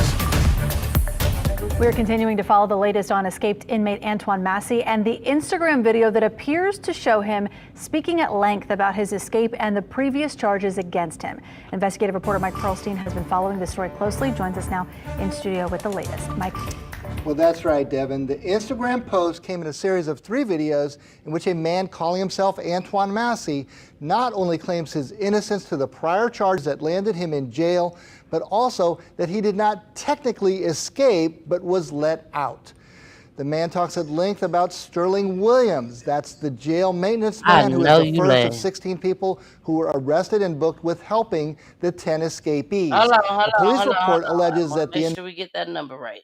Speaker 10: We're continuing to follow the latest on escaped inmate Antoine Massey and the Instagram video that appears to show him speaking at length about his escape and the previous charges against him. Investigative reporter Mike Pearlstein has been following this story closely, joins us now in studio with the latest. Mike.
Speaker 19: Well, that's right, Devin. The Instagram post came in a series of 3 videos in which a man calling himself Antoine Massey not only claims his innocence to the prior charges that landed him in jail, but also that he did not technically escape, but was let out. The man talks at length about Sterling Williams. That's the jail maintenance
Speaker 2: I
Speaker 19: man who is
Speaker 2: know
Speaker 19: the
Speaker 2: you
Speaker 19: first of
Speaker 2: lying.
Speaker 19: 16 people who were arrested and booked with helping the 10 escapees.
Speaker 2: Hold on, hold
Speaker 19: A
Speaker 2: on,
Speaker 19: police
Speaker 2: hold on, hold
Speaker 19: report
Speaker 2: on. I
Speaker 19: alleges
Speaker 2: want
Speaker 19: that
Speaker 2: to
Speaker 19: the
Speaker 2: make sure we get that number right.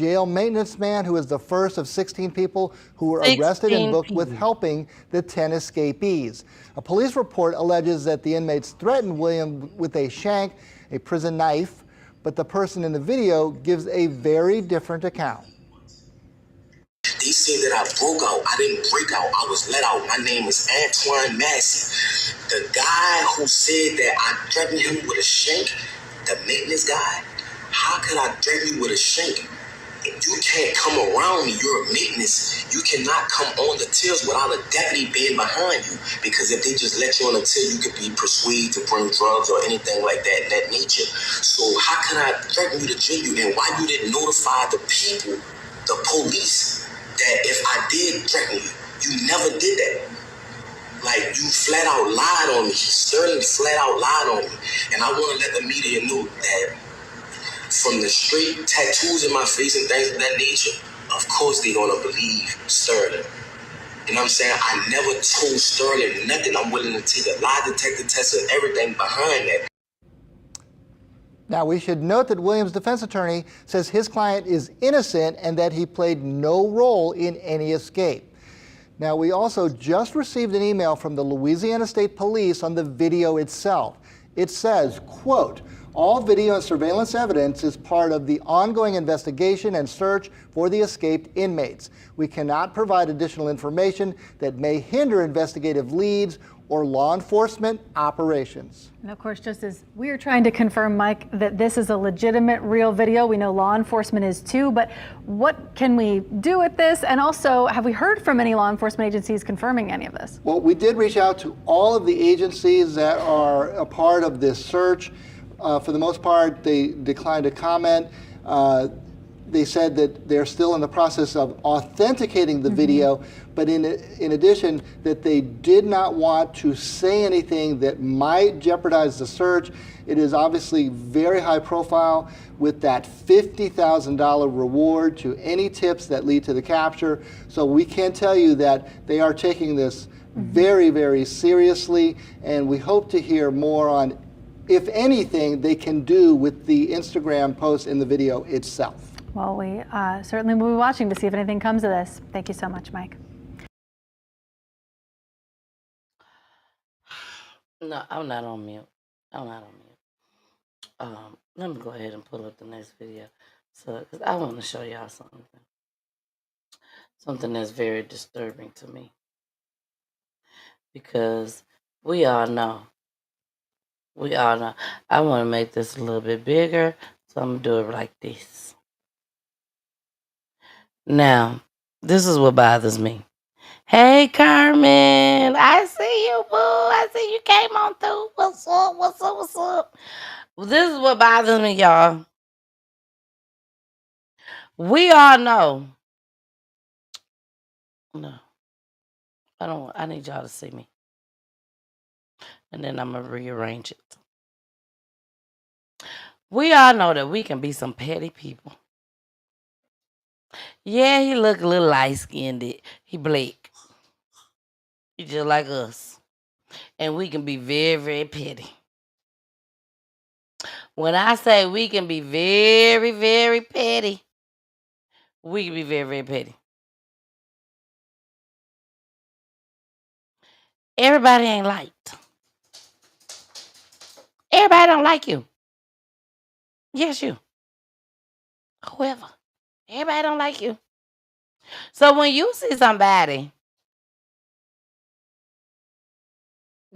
Speaker 19: jail maintenance man who is the first of 16 people who were arrested and
Speaker 2: 16
Speaker 19: booked with
Speaker 2: people.
Speaker 19: helping the 10 escapees. A police report alleges that the inmates threatened William with a shank, a prison knife, but the person in the video gives a very different account.
Speaker 7: They say that I broke out. I didn't break out. I was let out. My name is Antoine Massey. The guy who said that I threatened him with a shank, the maintenance guy, how could I threaten you with a shank? If you can't come around me, you're a maintenance. You cannot come on the tills without a deputy being behind you. Because if they just let you on the till, you could be persuaded to bring drugs or anything like that in that nature. So how can I threaten you to jail you? And why you didn't notify the people, the police, that if I did threaten you, you never did that. Like, you flat out lied on me. Sterling flat out lied on me. And I want to let the media know that from the straight tattoos in my face and things of that nature, of course they're going to believe Sterling. You know what I'm saying? I never told Sterling nothing. I'm willing to take a lie detector test and everything behind that.
Speaker 19: Now, we should note that Williams' defense attorney says his client is innocent and that he played no role in any escape. Now, we also just received an email from the Louisiana State Police on the video itself. It says, quote, all video and surveillance evidence is part of the ongoing investigation and search for the escaped inmates. We cannot provide additional information that may hinder investigative leads or law enforcement operations.
Speaker 10: And of course, just as we are trying to confirm, Mike, that this is a legitimate, real video, we know law enforcement is too, but what can we do with this? And also, have we heard from any law enforcement agencies confirming any of this?
Speaker 19: Well, we did reach out to all of the agencies that are a part of this search. For the most part, they declined to comment. They said that they're still in the process of authenticating the video, but in addition, that they did not want to say anything that might jeopardize the search. It is obviously very high profile with that $50,000 reward to any tips that lead to the capture. So we can tell you that they are taking this very, very seriously, and we hope to hear more on, if anything, they can do with the Instagram post in the video itself.
Speaker 10: Well, we certainly will be watching to see if anything comes of this. Thank you so much, Mike.
Speaker 2: No, I'm not on mute. I'm not on mute. Let me go ahead and pull up the next video. So, 'cause I want to show y'all something. Something that's very disturbing to me. Because we all know. I want to make this a little bit bigger, so I'm going to do it like this. Now, this is what bothers me. Hey, Carmen, I see you, boo. I see you came on through. What's up? What's up? What's up? Well, this is what bothers me, y'all. We all know. No, I need y'all to see me. And then I'm going to rearrange it. We all know that we can be some petty people. Yeah, he look a little light-skinned. He black. He just like us. And we can be very, very petty. When I say we can be very, very petty, we can be very, very petty. Everybody ain't liked. Everybody don't like you. Yes, you. Whoever. Everybody don't like you. So when you see somebody,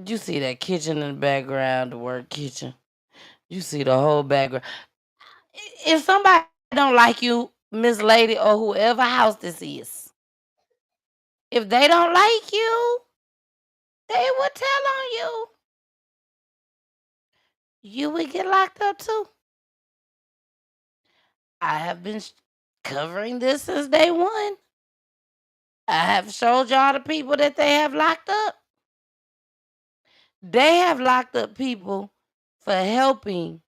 Speaker 2: you see that kitchen in the background, the work kitchen. You see the whole background. If somebody don't like you, Miss Lady, or whoever house this is, if they don't like you, they will tell on you. You would get locked up too. I have been covering this since day one. I have showed y'all the people that they have locked up. They have locked up people for helping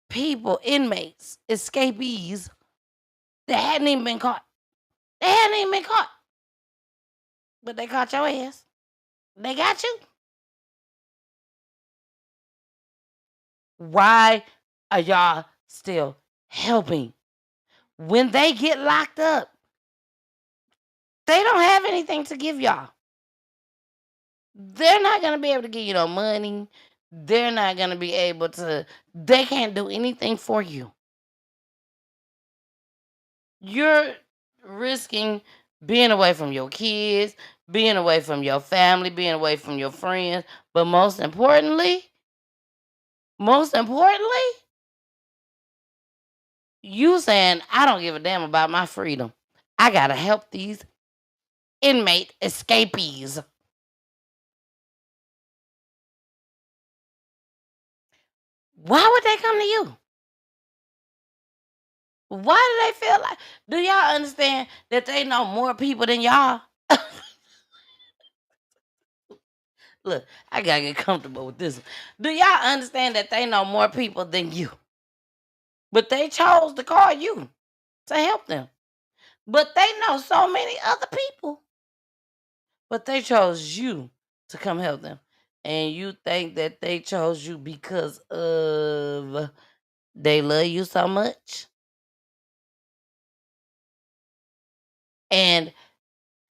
Speaker 2: people, inmates, escapees, They hadn't even been caught. They hadn't even been caught. But they caught your ass. They got you. Why are y'all still helping? When they get locked up, they don't have anything to give y'all. They're not going to be able to give you no money. They're not going to be able to, they can't do anything for you. You're risking being away from your kids, being away from your family, being away from your friends. But most importantly, you saying, I don't give a damn about my freedom. I got to help these inmate escapees. Why would they come to you? Why do they feel like, do y'all understand that they know more people than y'all? Look, I gotta get comfortable with this one. Do y'all understand that they know more people than you? But they chose to call you to help them. But they know so many other people. But they chose you to come help them. And you think that they chose you because of they love you so much? And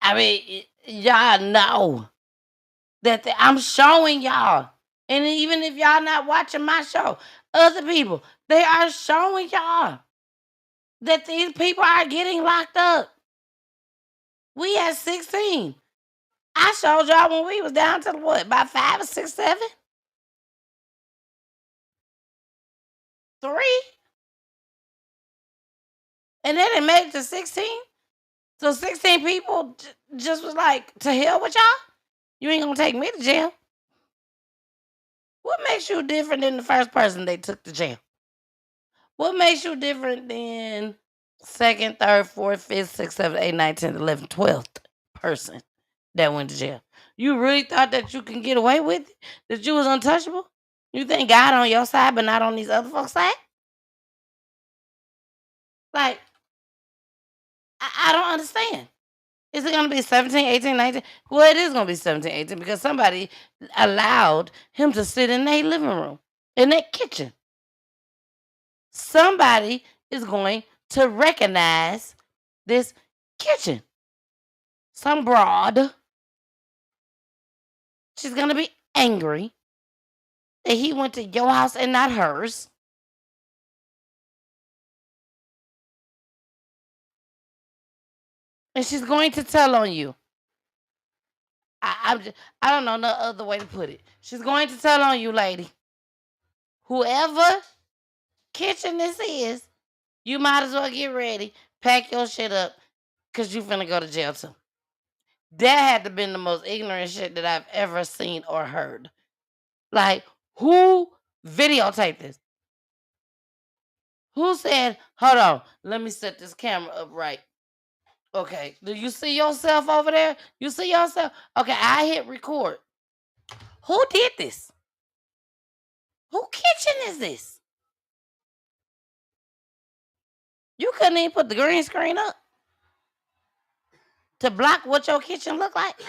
Speaker 2: I mean, y'all know that I'm showing y'all. And even if y'all not watching my show, other people, they are showing y'all that these people are getting locked up. We at 16. I showed y'all when we was down to what, about 5 or 6, 7? 3? And then it made it to 16? So 16 people just was like, to hell with y'all? You ain't gonna take me to jail. What makes you different than the first person they took to jail? What makes you different than second, third, fourth, fifth, sixth, seventh, eighth, ninth, 10th, 11th, 12th person that went to jail? You really thought that you can get away with it? That you was untouchable? You think God on your side but not on these other folks' side? Like, I don't understand. Is it going to be 17, 18, 19? Well, it is going to be 17, 18 because somebody allowed him to sit in their living room, in their kitchen. Somebody is going to recognize this kitchen. Some broad. She's going to be angry that he went to your house and not hers. And she's going to tell on you. I don't know no other way to put it. She's going to tell on you, lady. Whoever kitchen this is, you might as well get ready. Pack your shit up because you finna go to jail too. That had to been the most ignorant shit that I've ever seen or heard. Like, who videotaped this? Who said, hold on, let me set this camera up right. Okay, do you see yourself over there? You see yourself? Okay, I hit record. Who did this? Who kitchen is this? You couldn't even put the green screen up to block what your kitchen look like?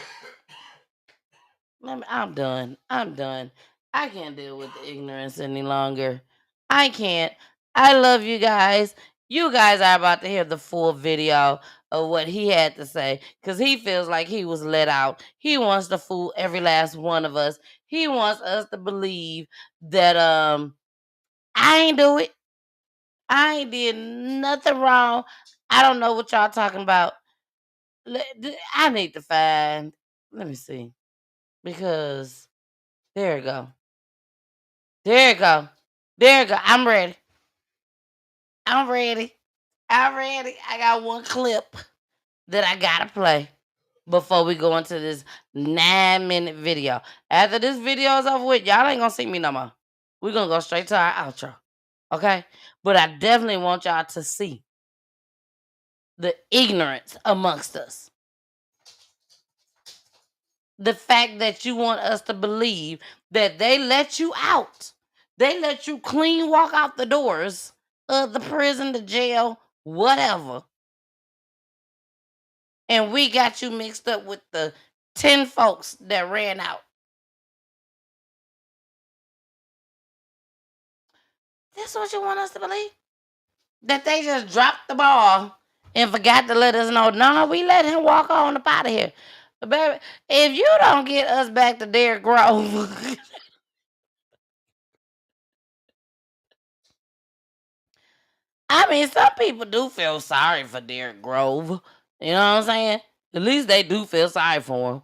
Speaker 2: I'm done. I'm done. I can't deal with the ignorance any longer. I can't. I love you guys. You guys are about to hear the full video of what he had to say because he feels like he was let out. He wants to fool every last one of us. He wants us to believe that I ain't do it. I ain't did nothing wrong. I don't know what y'all talking about. I need to find. Let me see. Because there you go. There you go. There you go. I'm ready. I'm ready. I'm ready. I got one clip that I gotta play before we go into this 9-minute video. After this video is over with, y'all ain't gonna see me no more. We're gonna go straight to our outro. Okay? But I definitely want y'all to see the ignorance amongst us. The fact that you want us to believe that they let you out. They let you clean walk out the doors of the prison, the jail, whatever. And we got you mixed up with the 10 folks that ran out. This what you want us to believe? That they just dropped the ball and forgot to let us know. No, we let him walk on up out of here. But baby, if you don't get us back to Derrick Grove, I mean, some people do feel sorry for Derrick Grove. You know what I'm saying? At least they do feel sorry for him.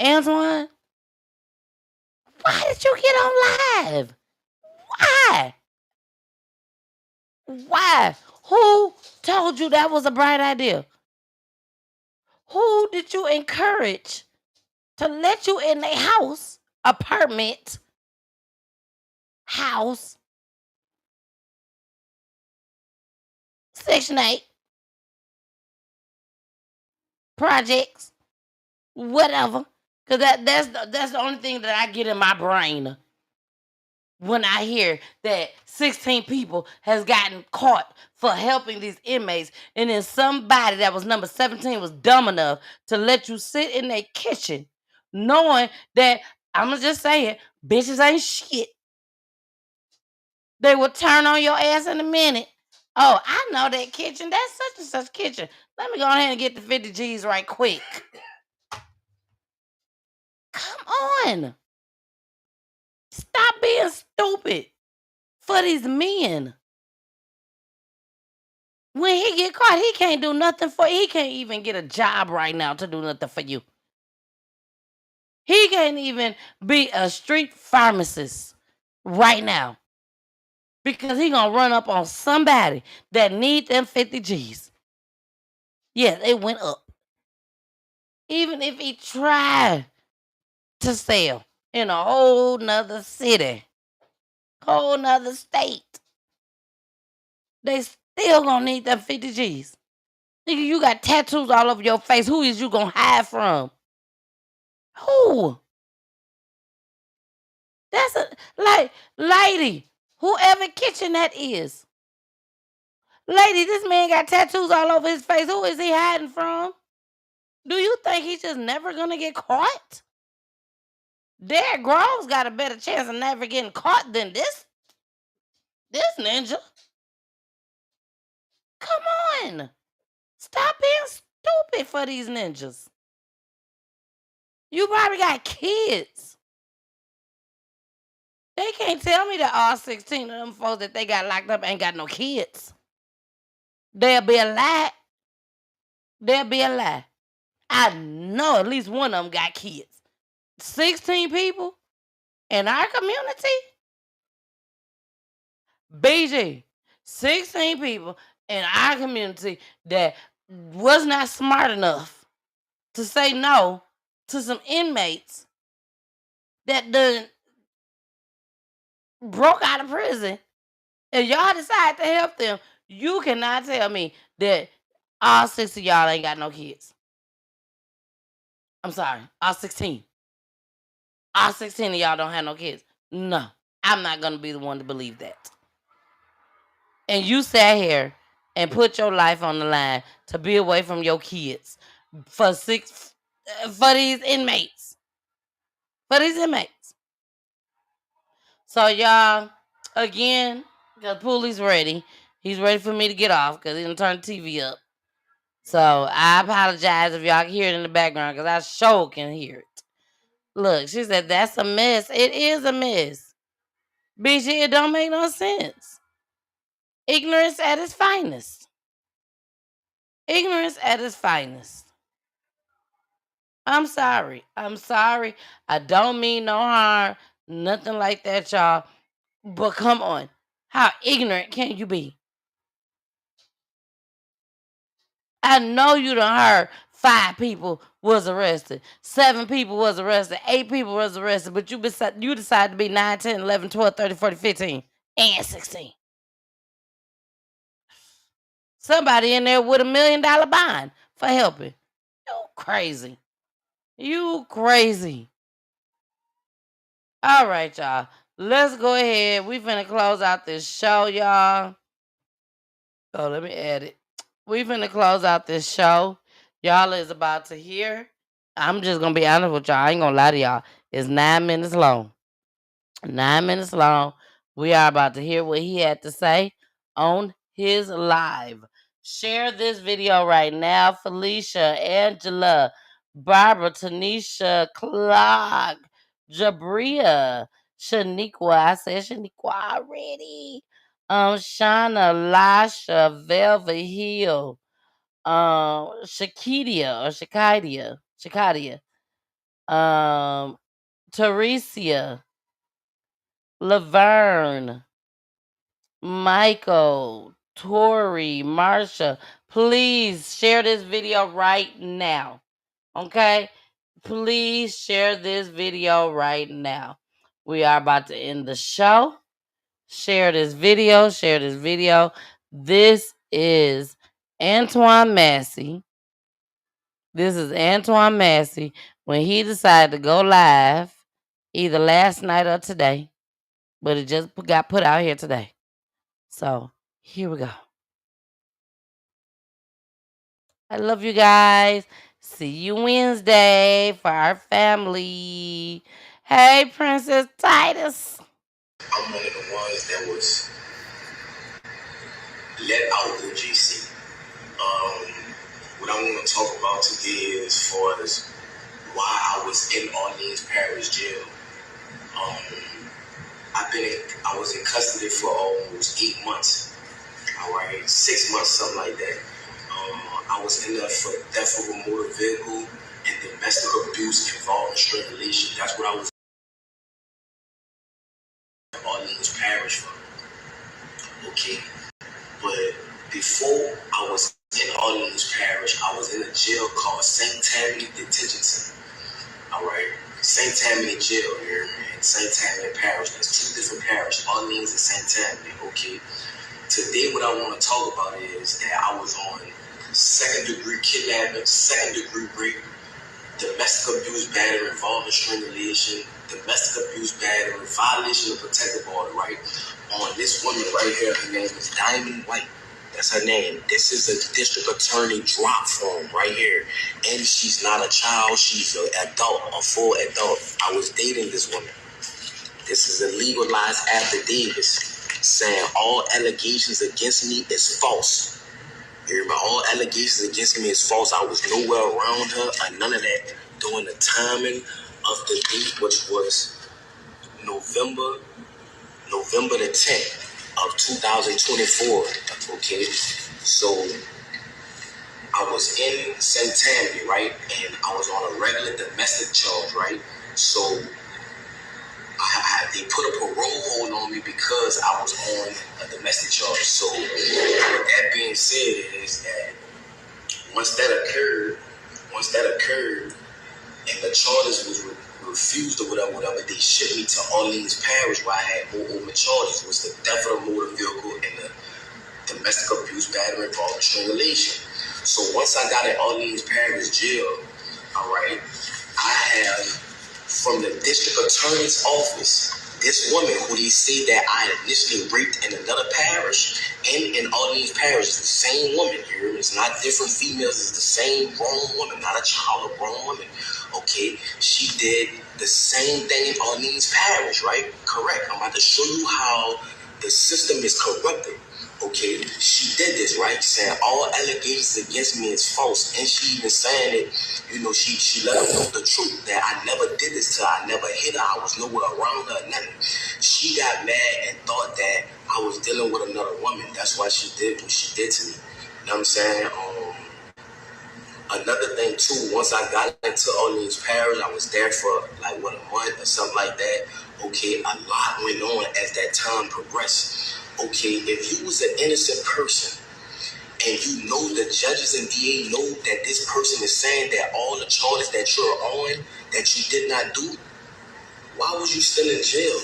Speaker 2: Antoine, why did you get on live? Why? Why? Who told you that was a bright idea? Who did you encourage to let you in their house, apartment, house, Section 8, projects, whatever? Because that's the only thing that I get in my brain when I hear that 16 people has gotten caught for helping these inmates, and then somebody that was number 17 was dumb enough to let you sit in their kitchen knowing that, I'm going to just say it, bitches ain't shit. They will turn on your ass in a minute. Oh, I know that kitchen. That's such and such kitchen. Let me go ahead and get the 50 G's right quick. Come on. Stop being stupid for these men. When he get caught, he can't do nothing for you. He can't even get a job right now to do nothing for you. He can't even be a street pharmacist right now because he gonna run up on somebody that need them 50 G's. Yeah, it went up. Even if he tried to sell in a whole nother city, whole nother state, they still gonna need them 50 G's. Nigga, you got tattoos all over your face. Who is you gonna hide from? Who? That's a lady, whoever kitchen that is. Lady, this man got tattoos all over his face. Who is he hiding from? Do you think he's just never gonna get caught? Derrick Grove's got a better chance of never getting caught than this ninja. Come on. Stop being stupid for these ninjas. You probably got kids. They can't tell me that all 16 of them folks that they got locked up ain't got no kids. They'll be a lie. They'll be a lie. I know at least one of them got kids. 16 people in our community? BG, 16 people in our community that was not smart enough to say no to some inmates that done broke out of prison, and y'all decide to help them. You cannot tell me that all 6 of y'all ain't got no kids. I'm sorry, all 16. All 16 of y'all don't have no kids. No, I'm not going to be the one to believe that. And you sat here and put your life on the line to be away from your kids for these inmates. For these inmates. So y'all, again, the police ready. He's ready for me to get off because he done turned the TV up. So I apologize if y'all can hear it in the background because I sure can hear it. Look, she said, that's a mess. It is a mess. Bitch, it don't make no sense. Ignorance at its finest. Ignorance at its finest. I'm sorry. I'm sorry. I don't mean no harm. Nothing like that, y'all. But come on. How ignorant can you be? I know you done heard 5 people was arrested. 7 people was arrested. 8 people was arrested. But you decided to be 9, 10, 11, 12, 13, 14, 15, and 16. Somebody in there with $1 million bond for helping. You crazy. You crazy. All right, y'all. Let's go ahead. We finna close out this show, y'all. Oh, let me add it. We finna close out this show. Y'all is about to hear. I'm just gonna be honest with y'all. I ain't gonna lie to y'all. It's 9 minutes long. 9 minutes long. We are about to hear what he had to say on his live. Share this video right now. Felicia, Angela, Barbara, Tanisha, Clark, Jabria, Shaniqua. I said Shaniqua already. Shauna, Lasha, Velvet Hill, Shakidia, Teresia, Laverne, Michael, Tori, Marsha, please share this video right now. Okay? Please share this video right now. We are about to end the show. Share this video. Share this video. This is Antoine Massey. This is Antoine Massey when he decided to go live either last night or today, but it just got put out here today. So here we go. I love you guys. See you Wednesday for our family. Hey, Princess Titus.
Speaker 7: I'm one of the ones that was let out of GC. What I want to talk about today is as far as why I was in Orleans Parish Jail. I was in custody for almost 8 months. All right, 6 months, something like that. I was in there for theft of a motor vehicle and domestic abuse involving strangulation. That's what I was in Orleans Parish for. Okay, but before I was in Orleans Parish, I was in a jail called St. Tammany Detention Center. All right, St. Tammany Jail here in St. Tammany Parish. That's two different parishes, Orleans and St. Tammany. Okay, today what I want to talk about is that I was on second-degree kidnapping, second-degree rape, domestic abuse, battery involving strangulation, domestic abuse, battery, violation of protective order, right? On this woman right here, her name is Diamond White. That's her name. This is a district attorney drop form right here. And she's not a child, she's an adult, a full adult. I was dating this woman. This is a legalized affidavit saying all allegations against me is false. All allegations against me is false. I was nowhere around her or none of that during the timing of the date, which was November the 10th of 2024. Okay, so I was in St. Tammany, right, and I was on a regular domestic charge, right. So they put a parole hold on me because I was on a domestic charge. So that being said, is that once that occurred, and the charges was refused or whatever, they shipped me to Orleans Parish where I had more open charges, was the theft of a motor vehicle and the domestic abuse, battery, involving strangulation. So once I got in Orleans Parish Jail, all right, I have from the district attorney's office, this woman who they say that I initially raped in another parish and in Orleans Parish is the same woman here. It's not different females. It's the same grown woman, not a child, a grown woman. Okay, she did the same thing in Orleans Parish, right? Correct. I'm about to show you how the system is corrupted. Okay, she did this, right? Saying all allegations against me is false, and she even saying it. You know, she let them know the truth that I never did this to her. I never hit her. I was nowhere around her. Nothing. She got mad and thought that I was dealing with another woman. That's why she did what she did to me. You know what I'm saying? Another thing too. Once I got into Orleans Parish, I was there for like a month or something like that. Okay, a lot went on as that time progressed. Okay, if you was an innocent person and you know the judges and DA know that this person is saying that all the charges that you're on that you did not do, why was you still in jail?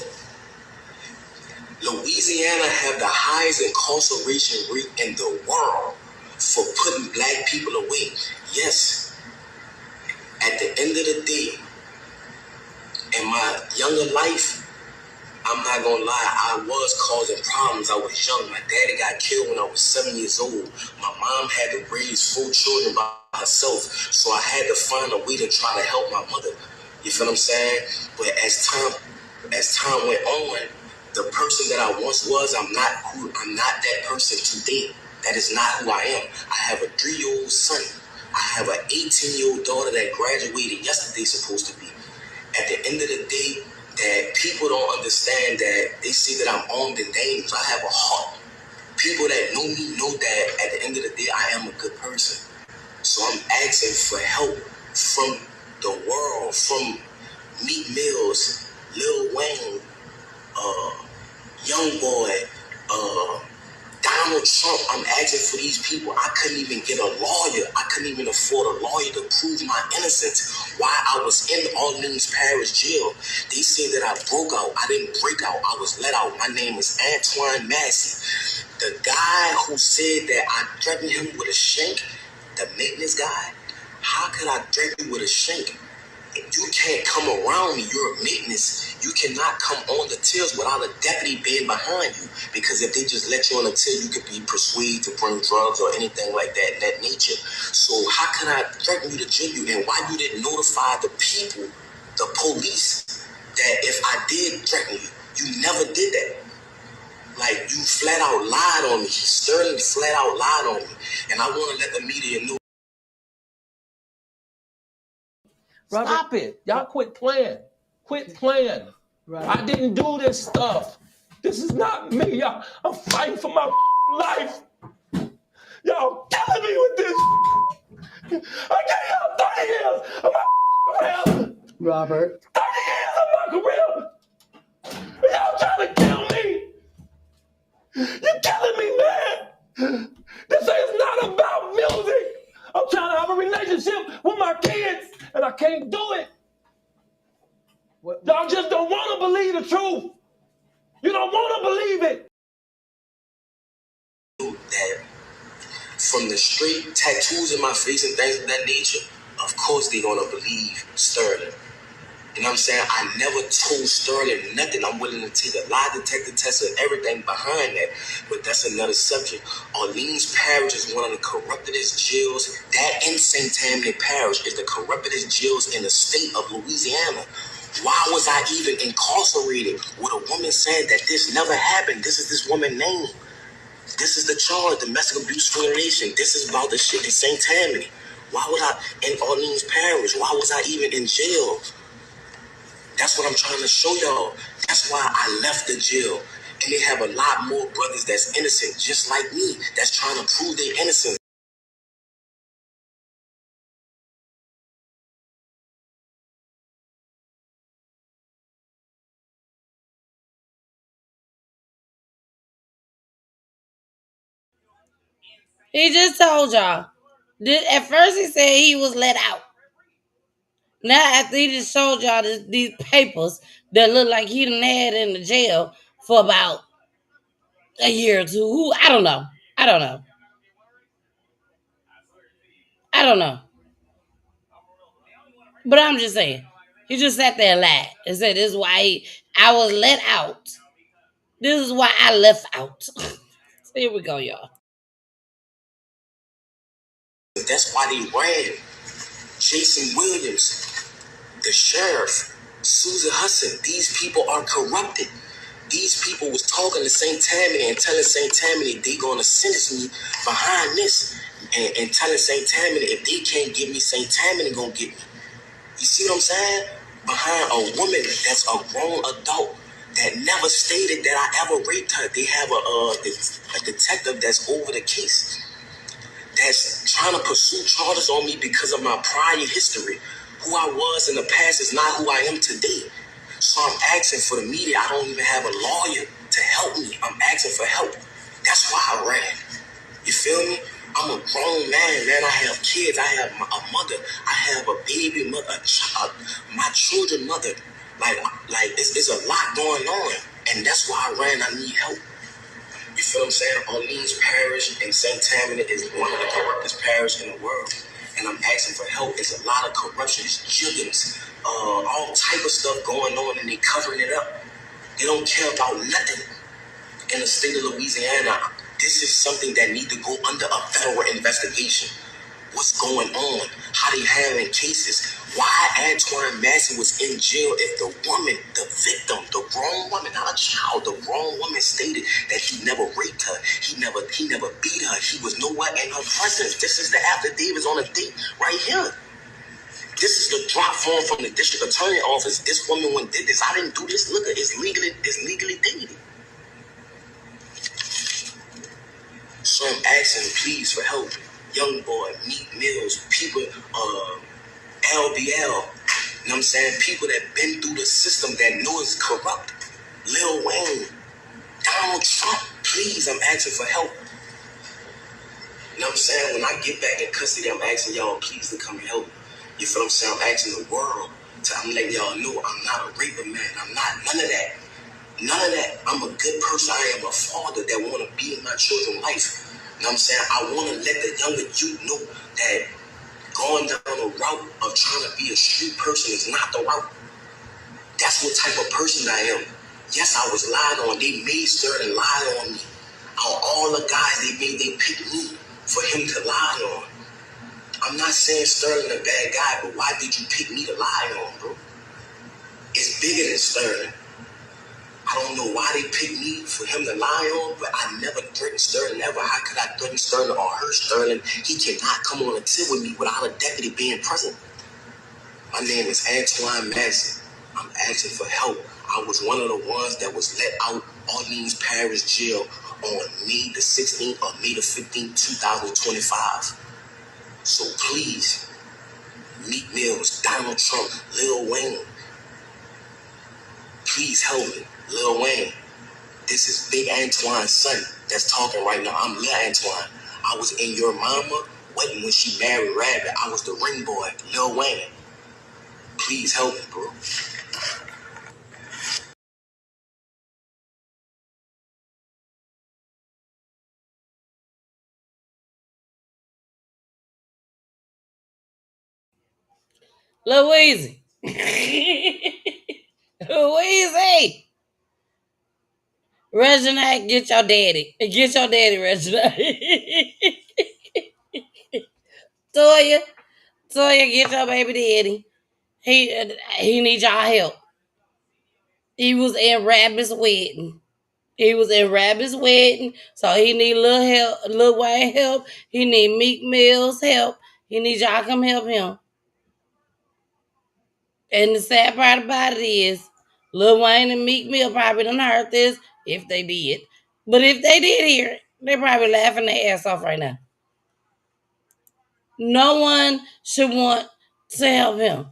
Speaker 7: Louisiana have the highest incarceration rate in the world for putting black people away. Yes, at the end of the day, in my younger life, I'm not gonna lie, I was causing problems. I was young. My daddy got killed when I was 7 years old. My mom had to raise 4 children by herself, so I had to find a way to try to help my mother. You feel what I'm saying? But as time went on, the person that I once was, I'm not that person today. That is not who I am. I have a 3-year-old son. I have an 18-year-old daughter that graduated yesterday, supposed to be. At the end of the day, that people don't understand that they see that I'm armed and dangerous. I have a heart. People that know me know that at the end of the day, I am a good person. So I'm asking for help from the world, from Meek Mills, Lil Wayne, Young Boy, Donald Trump. I'm asking for these people. I couldn't even get a lawyer. I couldn't even afford a lawyer to prove my innocence while I was in Orleans Parish Jail. They say that I broke out. I didn't break out. I was let out. My name is Antoine Massey. The guy who said that I threatened him with a shank, the maintenance guy, how could I threaten you with a shank? You can't come around me. You're a maintenance. You cannot come on the tills without a deputy being behind you. Because if they just let you on the till, you could be persuaded to bring drugs or anything like that nature. So how can I threaten you to jail you? And why you didn't notify the people, the police, that if I did threaten you, you never did that. Like, you flat out lied on me. Sterling flat out lied on me. And I want to let the media know.
Speaker 6: Stop it. Y'all quit playing. Quit playing. I didn't do this stuff. This is not me. Y'all, I'm fighting for my life. Y'all killing me with this. I gave y'all 30 years of my career.
Speaker 8: Robert.
Speaker 6: 30 years of my career. Y'all trying to kill me. You're killing me, man. This is not about music. I'm trying to have a relationship with my kids, and I can't do it. Y'all just don't want to believe the truth. You don't want to believe it.
Speaker 7: That from the straight tattoos in my face and things of that nature, of course they're going to believe Sterling. You know what I'm saying? I never told Sterling nothing. I'm willing to take a lie detector test and everything behind that, but that's another subject. Orleans Parish is one of the corruptedest jails. That in St. Tammany Parish is the corruptedest jails in the state of Louisiana. Why was I even incarcerated with a woman saying that this never happened? This is this woman's name. This is the charge, domestic abuse violation. This is about the shit in St. Tammany. Why was I in Orleans Parish? Why was I even in jail? That's what I'm trying to show y'all. That's why I left the jail. And they have a lot more brothers that's innocent, just like me, that's trying to prove their innocence.
Speaker 2: He just told y'all. At first he said he was let out. Now after he just showed y'all these papers that look like he done had in the jail for about a year or two. I don't know. I don't know. But I'm just saying. He just sat there and lied and said this is why I was let out. This is why I left out. So here we go, y'all.
Speaker 7: That's why they ran. Jason Williams, the sheriff, Susan Hudson, these people are corrupted. These people was talking to St. Tammany and telling St. Tammany they gonna sentence me behind this, and telling St. Tammany if they can't get me, St. Tammany gonna get me. You see what I'm saying? Behind a woman that's a grown adult that never stated that I ever raped her. They have a detective that's over the case, that's trying to pursue charges on me because of my prior history. Who I was in the past is not who I am today. So I'm asking for the media. I don't even have a lawyer to help me. I'm asking for help. That's why I ran. You feel me? I'm a grown man. I have kids. I have a mother. I have a baby mother, my children mother. Like it's a lot going on. And that's why I ran. I need help. You feel what I'm saying? Orleans Parish and St. Tammany is one of the corruptest parishes in the world. And I'm asking for help. It's a lot of corruption. It's juggins, all type of stuff going on, and they covering it up. They don't care about nothing. In the state of Louisiana, this is something that need to go under a federal investigation. What's going on? How they having cases? Why Antoine Massey was in jail if the woman, the victim, the wrong woman, not a child, the wrong woman stated that he never raped her, he never beat her, he was nowhere in her presence. This is the affidavits on the date right here. This is the drop form from the district attorney office. This woman went did this. I didn't do this. Look, it's legally dated. So I'm asking, please, for help. Young boy, Meek Mills, people, LBL, you know what I'm saying? People that been through the system that know it's corrupt. Lil Wayne, Donald Trump, please, I'm asking for help. You know what I'm saying? When I get back in custody, I'm asking y'all, please, to come and help. You feel what I'm saying? I'm asking the world. I'm letting y'all know I'm not a raper, man. I'm not, none of that. None of that. I'm a good person. I am a father that want to be in my children's life. You know what I'm saying? I want to let the younger youth know that going down the route of trying to be a street person is not the route. That's what type of person I am. Yes, I was lied on. They made Sterling lie on me. All the guys they picked me for him to lie on. I'm not saying Sterling a bad guy, but why did you pick me to lie on, bro? It's bigger than Sterling. I don't know why they picked me for him to lie on, but I never threatened Sterling, ever. How could I threaten Sterling or hurt Sterling? He cannot come on and sit with me without a deputy being present. My name is Antoine Massey. I'm asking for help. I was one of the ones that was let out Orleans Parish Jail on May the 16th or May the 15th, 2025. So please, Meek Mills, Donald Trump, Lil Wayne, please help me. Lil Wayne, this is Big Antoine's son that's talking right now. I'm Lil Antoine. I was in your mama wedding when she married Rabbit. I was the ring boy, Lil Wayne. Please help me, bro.
Speaker 2: Louise. Louise. Reginald, get your daddy. Get your daddy, Reginald. Toya, get your baby daddy. He needs y'all help. He was in Rabbit's wedding. So he need little help, Lil Wayne help. He need Meek Mill's help. He needs y'all to come help him. And the sad part about it is, Lil Wayne and Meek Mill probably done heard this, if they did. But if they did hear it, they're probably laughing their ass off right now. No one should want to help him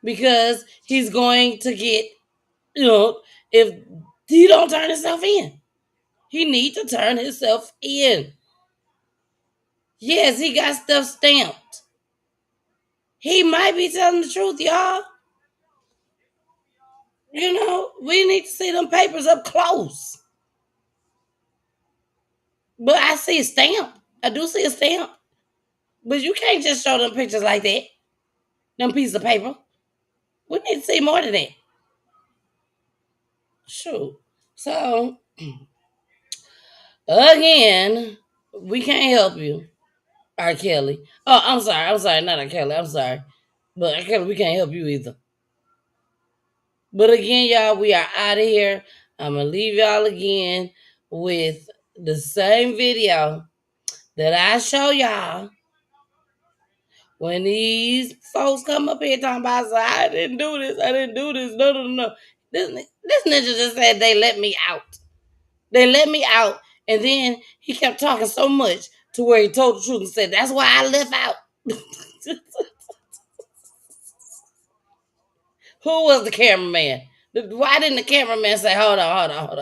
Speaker 2: because he's going to get, if he don't turn himself in. He needs to turn himself in. Yes, he got stuff stamped. He might be telling the truth, y'all. We need to see them papers up close. But I see a stamp. I do see a stamp. But you can't just show them pictures like that. Them pieces of paper. We need to see more than that. Shoot. So, again, we can't help you, R. Kelly. Oh, I'm sorry, not R. Kelly. I'm sorry. But R. Kelly, we can't help you either. But again, y'all, we are out of here. I'm going to leave y'all again with the same video that I show y'all when these folks come up here talking about, I didn't do this. No. This ninja just said they let me out. They let me out. And then he kept talking so much to where he told the truth and said, that's why I left out. Who was the cameraman? Why didn't the cameraman say, hold on.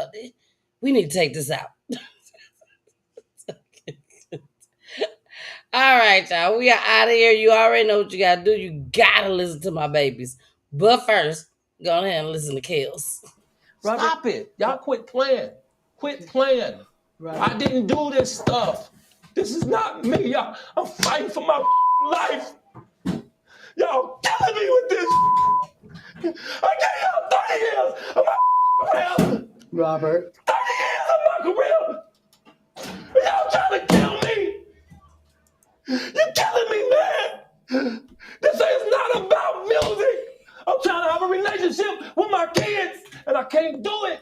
Speaker 2: We need to take this out. All right, y'all. We are out of here. You already know what you got to do. You got to listen to my babies. But first, go ahead and listen to Kels.
Speaker 6: Stop it. Y'all quit playing. Quit playing. I didn't do this stuff. This is not me. Y'all, I'm fighting for my life. Y'all killing me with this. I gave y'all 30 years of my career.
Speaker 8: Robert.
Speaker 6: 30 years of my career. Y'all trying to kill me. You're killing me, man. This is not about music. I'm trying to have a relationship with my kids, and I can't do it.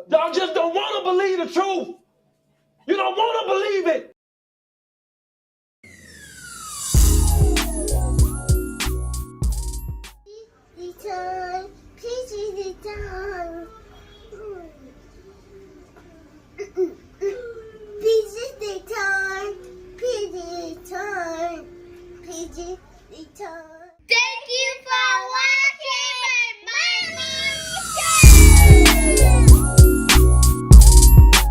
Speaker 6: Y'all just don't want to believe the truth. You don't want to believe it.